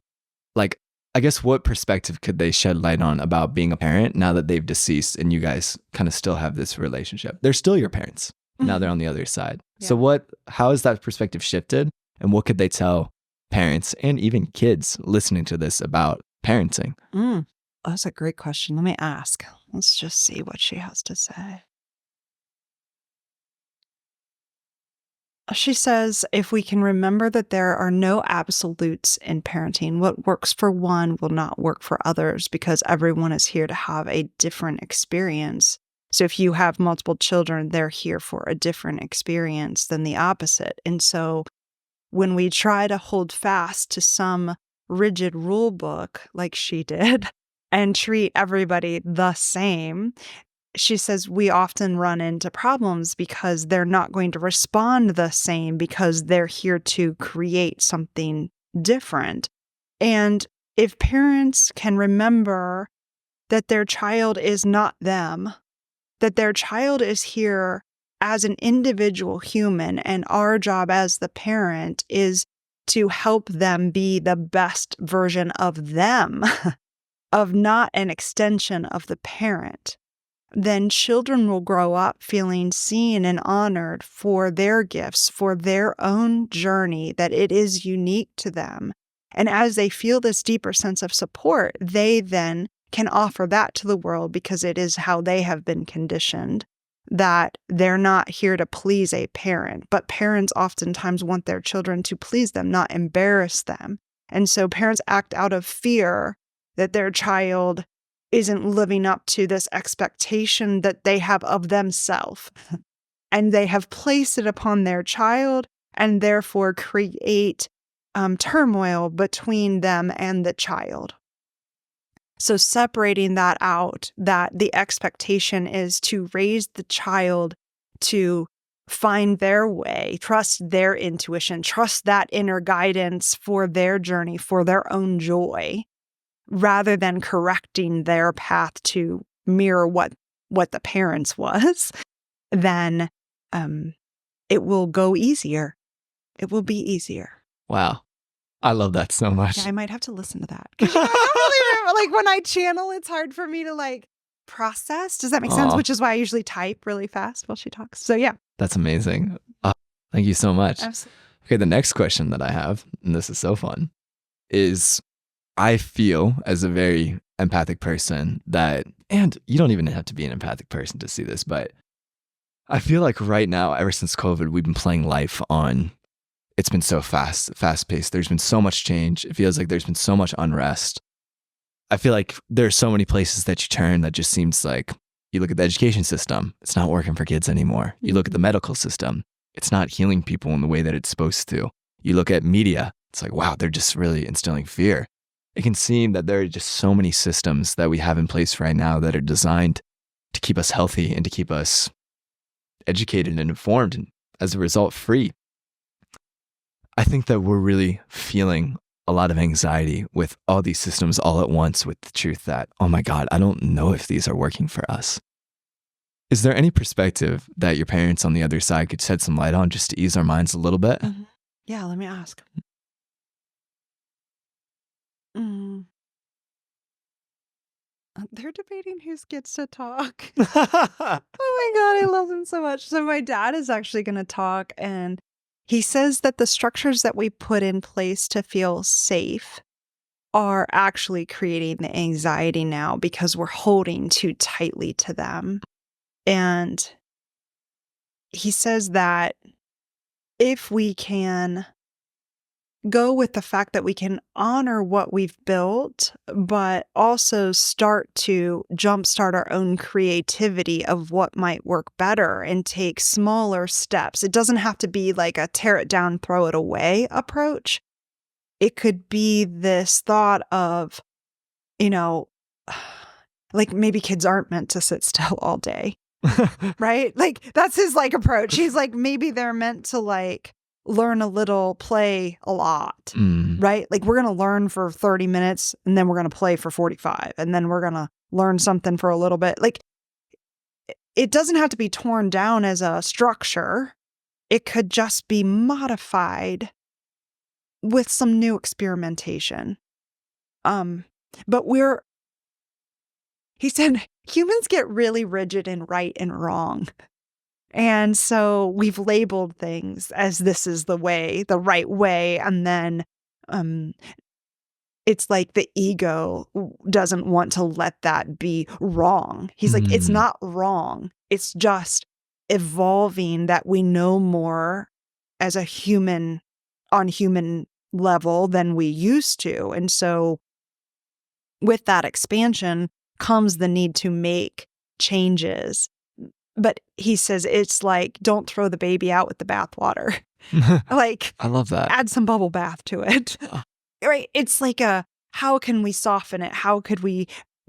Like, I guess what perspective could they shed light on about being a parent now that they've deceased and you guys kind of still have this relationship? They're still your parents. Now they're on the other side. Yeah. So how has that perspective shifted? And what could they tell parents and even kids listening to this about parenting? That's a great question. Let me ask. Let's just see what she has to say. She says, if we can remember that there are no absolutes in parenting, what works for one will not work for others because everyone is here to have a different experience. So if you have multiple children, they're here for a different experience than the opposite. And so when we try to hold fast to some rigid rule book like she did and treat everybody the same, she says we often run into problems because they're not going to respond the same because they're here to create something different. And if parents can remember that their child is not them, that their child is here as an individual human, and our job as the parent is to help them be the best version of them, of not an extension of the parent, then children will grow up feeling seen and honored for their gifts, for their own journey, that it is unique to them. And as they feel this deeper sense of support, they then can offer that to the world because it is how they have been conditioned, that they're not here to please a parent, but parents oftentimes want their children to please them, not embarrass them. And so parents act out of fear that their child isn't living up to this expectation that they have of themselves. And they have placed it upon their child and therefore create turmoil between them and the child. So separating that out, that the expectation is to raise the child to find their way, trust their intuition, trust that inner guidance for their journey, for their own joy, rather than correcting their path to mirror what the parents was, then it will go easier. It will be easier. Wow. I love that so much. Yeah, I might have to listen to that. 'Cause, I don't really remember, like when I channel, it's hard for me to like process. Does that make sense? Which is why I usually type really fast while she talks. So yeah. That's amazing. Thank you so much. Absolutely. Okay, the next question that I have, and this is so fun, is I feel as a very empathic person that, and you don't even have to be an empathic person to see this, but I feel like right now, ever since COVID, we've been playing life on, it's been so fast paced. There's been so much change. It feels like there's been so much unrest. I feel like there are so many places that you turn that just seems like, you look at the education system, it's not working for kids anymore. You look at the medical system, it's not healing people in the way that it's supposed to. You look at media, it's like, wow, they're just really instilling fear. It can seem that there are just so many systems that we have in place right now that are designed to keep us healthy and to keep us educated and informed, and as a result, free. I think that we're really feeling a lot of anxiety with all these systems all at once, with the truth that, oh my God, I don't know if these are working for us. Is there any perspective that your parents on the other side could shed some light on just to ease our minds a little bit? Mm-hmm. Yeah, let me ask. They're debating who gets to talk. Oh my God, I love them so much. So my dad is actually going to talk, and he says that the structures that we put in place to feel safe are actually creating the anxiety now because we're holding too tightly to them. And he says that if we can go with the fact that we can honor what we've built, but also start to jumpstart our own creativity of what might work better and take smaller steps. It doesn't have to be like a tear it down, throw it away approach. It could be this thought of, like maybe kids aren't meant to sit still all day, right? Like that's his like approach. He's like, maybe they're meant to like learn a little, play a lot, right? Like we're going to learn for 30 minutes and then we're going to play for 45 and then we're going to learn something for a little bit. Like it doesn't have to be torn down as a structure. It could just be modified with some new experimentation. But he said, humans get really rigid in right and wrong. And so we've labeled things as this is the way, the right way. And then it's like the ego doesn't want to let that be wrong. He's like, it's not wrong. It's just evolving that we know more as a human on human level than we used to. And so with that expansion comes the need to make changes. But he says it's like, don't throw the baby out with the bathwater. Like, I love that. Add some bubble bath to it. Right? It's like how can we soften it? How could we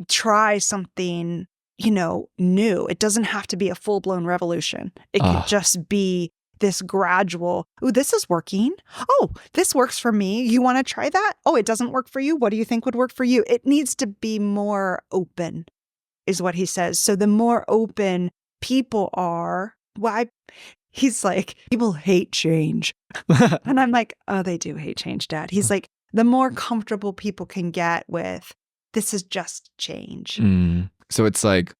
try something, new? It doesn't have to be a full-blown revolution. It could just be this gradual, oh, this is working. Oh, this works for me. You want to try that? Oh, it doesn't work for you. What do you think would work for you? It needs to be more open, is what he says. So the more open people are, he's like, people hate change. And I'm like, oh, they do hate change, Dad. He's like, the more comfortable people can get with, this is just change. So it's like,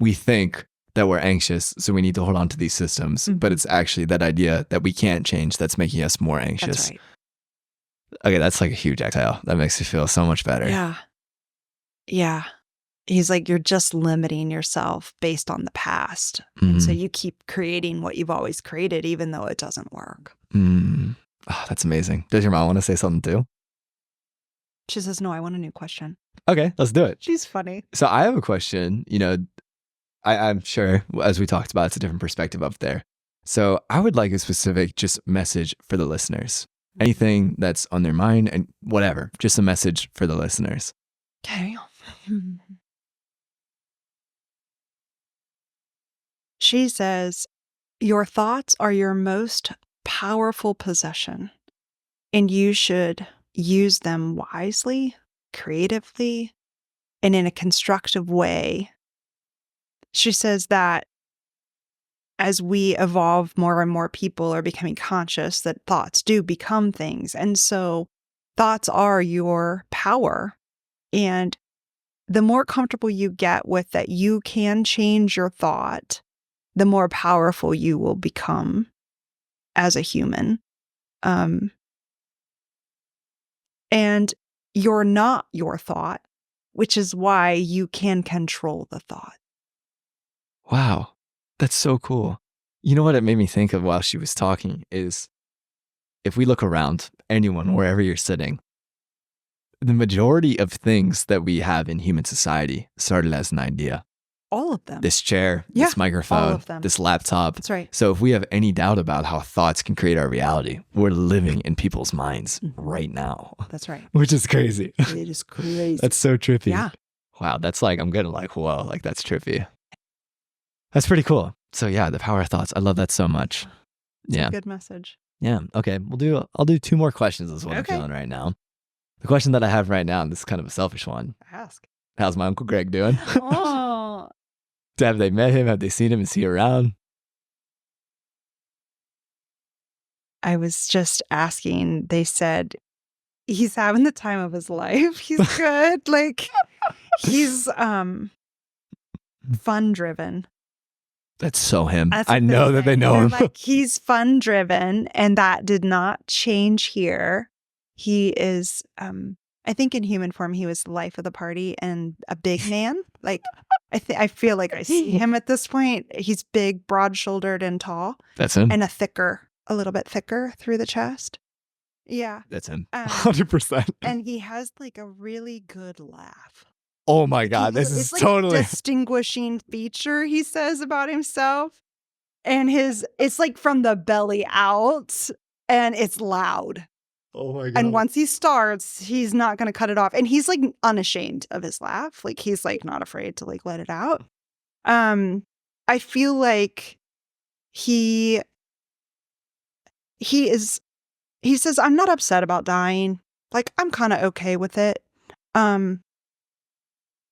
we think that we're anxious, so we need to hold on to these systems, but it's actually that idea that we can't change that's making us more anxious. That's right. Okay, that's like a huge exhale. That makes me feel so much better. Yeah. He's like, you're just limiting yourself based on the past. And so you keep creating what you've always created, even though it doesn't work. Oh, that's amazing. Does your mom want to say something too? She says, no, I want a new question. Okay, let's do it. She's funny. So I have a question. I'm sure, as we talked about, it's a different perspective up there. So I would like a specific just message for the listeners. Anything that's on their mind and whatever, just a message for the listeners. Okay. She says, your thoughts are your most powerful possession, and you should use them wisely, creatively, and in a constructive way. She says that as we evolve, more and more people are becoming conscious that thoughts do become things. And so thoughts are your power. And the more comfortable you get with that you can change your thought, the more powerful you will become as a human. And you're not your thought, which is why you can control the thought. Wow. That's so cool. You know what it made me think of while she was talking is if we look around, anyone, wherever you're sitting, the majority of things that we have in human society started as an idea. All of them. This chair, Yeah, this microphone, all of them. this laptop. That's right. So if we have any doubt about how thoughts can create our reality, we're living in people's minds right now. That's right. Which is crazy. It is crazy. That's so trippy. Yeah. Wow, that's like, I'm getting like, whoa, like that's trippy. That's pretty cool. So yeah, the power of thoughts. I love that so much. It's Yeah. a good message. Yeah. Okay. I'll do 2 more questions is what I'm Okay. feeling right now. The question that I have right now, and this is kind of a selfish one. Ask. How's my Uncle Greg doing? Oh. Have they met him? Have they seen him? Is he around? I was just asking. They said he's having the time of his life. He's good. Like he's fun driven. That's so him. That's I what know they're that they saying. know They're him. like, he's fun driven, and that did not change here. He is, I think in human form, he was the life of the party and a big man. Like, I feel like I see him at this point. He's big, broad shouldered, and tall, That's him. and a little bit thicker through the chest. Yeah. That's him. Um, 100%. And he has like a really good laugh. Oh my God. This is It's like totally. a distinguishing feature, he says about himself. And it's like from the belly out, and it's loud. Oh my God. And once he starts, he's not going to cut it off. And he's like unashamed of his laugh. Like he's like not afraid to like let it out. I feel like he says, I'm not upset about dying. Like I'm kind of okay with it.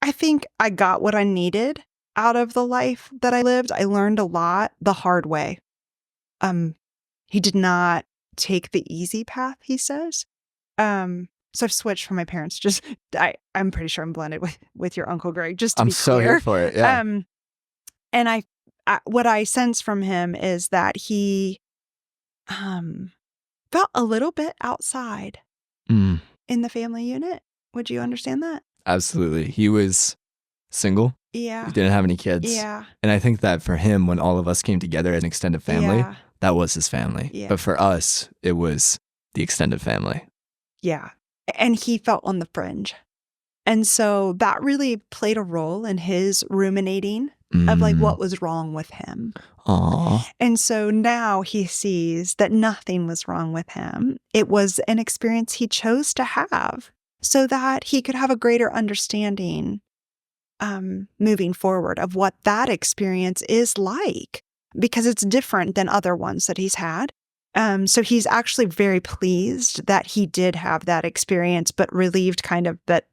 I think I got what I needed out of the life that I lived. I learned a lot the hard way. He did not take the easy path, he says. So I've switched from my parents. Just I'm pretty sure I'm blended with your Uncle Greg. Just to I'm be so clear. here for it. Yeah. And I what I sense from him is that he felt a little bit outside in the family unit. Would you understand that? Absolutely. He was single. Yeah. He didn't have any kids. Yeah. And I think that for him, when all of us came together as an extended family, Yeah. that was his family. Yeah. But for us, it was the extended family. Yeah. And he felt on the fringe. And so that really played a role in his ruminating of like what was wrong with him. Aww. And so now he sees that nothing was wrong with him. It was an experience he chose to have so that he could have a greater understanding moving forward of what that experience is like, because it's different than other ones that he's had. So he's actually very pleased that he did have that experience, but relieved kind of that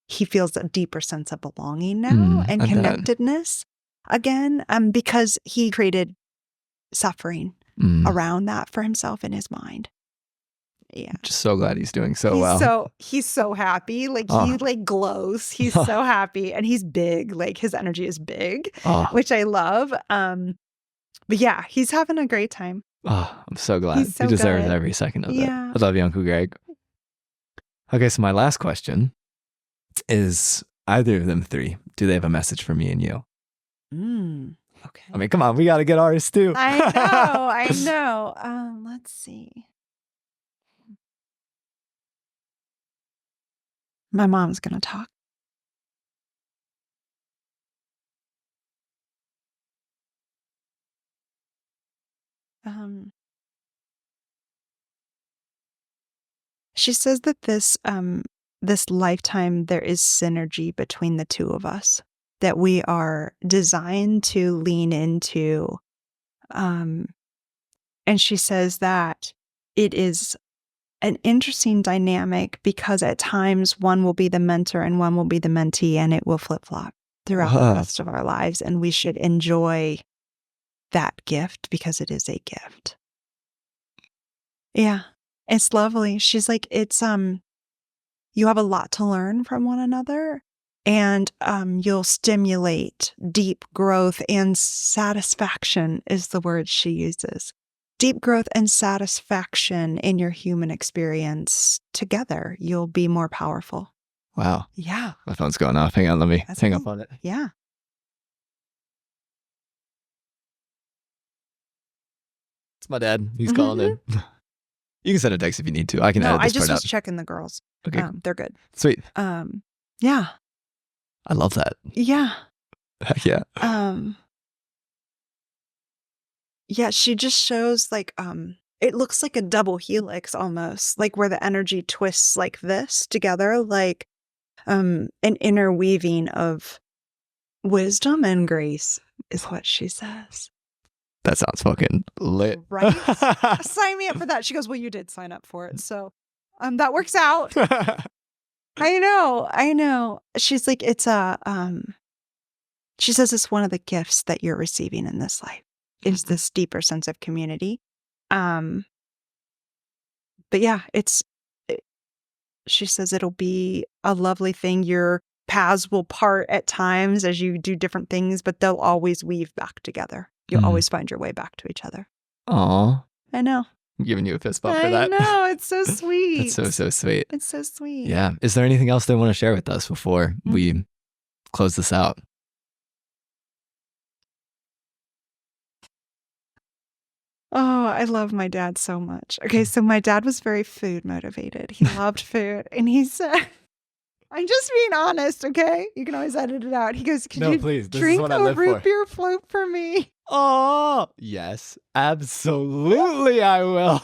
he feels a deeper sense of belonging now and connectedness again, because he created suffering around that for himself in his mind. Yeah. Just so glad he's doing so well. He's so happy. Like he like glows. He's so happy, and he's big. Like his energy is big, which I love. But yeah, he's having a great time. Oh, I'm so glad. He's so he deserves good. every second of it. Yeah. I love you, Uncle Greg. Okay, so my last question is, either of them three, do they have a message for me and you? Okay. I mean, come on, we got to get ours too. I know. Let's see. My mom's going to talk. She says that this lifetime there is synergy between the two of us, that we are designed to lean into And she says that it is an interesting dynamic because at times one will be the mentor and one will be the mentee, and it will flip-flop throughout the rest of our lives. And we should enjoy that gift because it is a gift. Yeah, it's lovely. She's like, it's, you have a lot to learn from one another, and you'll stimulate deep growth and satisfaction is the word she uses. Deep growth and satisfaction in your human experience together. You'll be more powerful. Wow. Yeah. My phone's going off. Hang on, let me hang up on it. Yeah. It's my dad. He's calling in. You can send a text if you need to. I can edit this I just part was out. checking the girls. Okay. They're good. Sweet. Yeah. I love that. Yeah. Heck yeah. Yeah, she just shows like it looks like a double helix almost, like where the energy twists like this together, like an interweaving of wisdom and grace is what she says. That sounds fucking lit. Right? Sign me up for that. She goes, well, you did sign up for it. So that works out. I know. She's like, it's she says it's one of the gifts that you're receiving in this life is this deeper sense of community. But yeah, she says it'll be a lovely thing. Your paths will part at times as you do different things, but they'll always weave back together. You'll always find your way back to each other. Aw. I know. I'm giving you a fist bump for that. I know. It's so sweet. That's so sweet. It's so sweet. Yeah. Is there anything else they want to share with us before we close this out? Oh, I love my dad so much. Okay, so my dad was very food motivated. He loved food. And he said, I'm just being honest, okay? You can always edit it out. He goes, can you please. This drink is what I a live root for. beer float for me? Oh, yes. Absolutely, I will.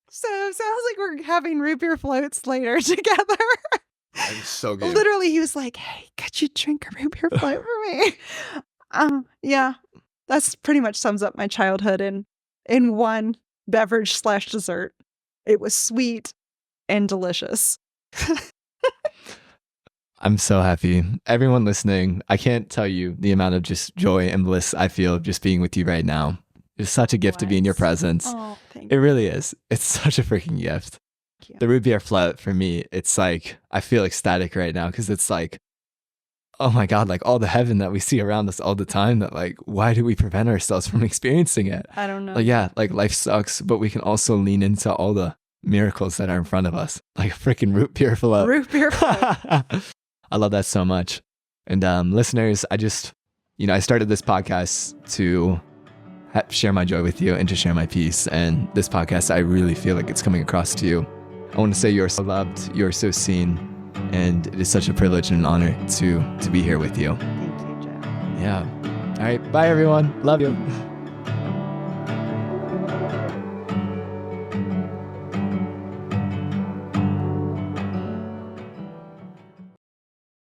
So it sounds like we're having root beer floats later together. That's so good. Literally, he was like, hey, could you drink a root beer float for me? Yeah, that's pretty much sums up my childhood in one beverage / dessert. It was sweet and delicious. I'm so happy. Everyone listening, I can't tell you the amount of just joy and bliss I feel just being with you right now. It's such a gift to be in your presence. Oh, thank It you. really is. It's such a freaking gift. Thank you. The root beer float for me, it's like, I feel ecstatic right now because it's like, oh my God, like all the heaven that we see around us all the time that like, why do we prevent ourselves from experiencing it? I don't know. Like, yeah, like life sucks, but we can also lean into all the miracles that are in front of us. Like a freaking root beer float. Root beer float. I love that so much. And listeners, I started this podcast to share my joy with you and to share my peace. And this podcast, I really feel like it's coming across to you. I want to say you're so loved, you're so seen, and it is such a privilege and an honor to be here with you. Thank you, Joe. Yeah. All right. Bye, everyone. Love you.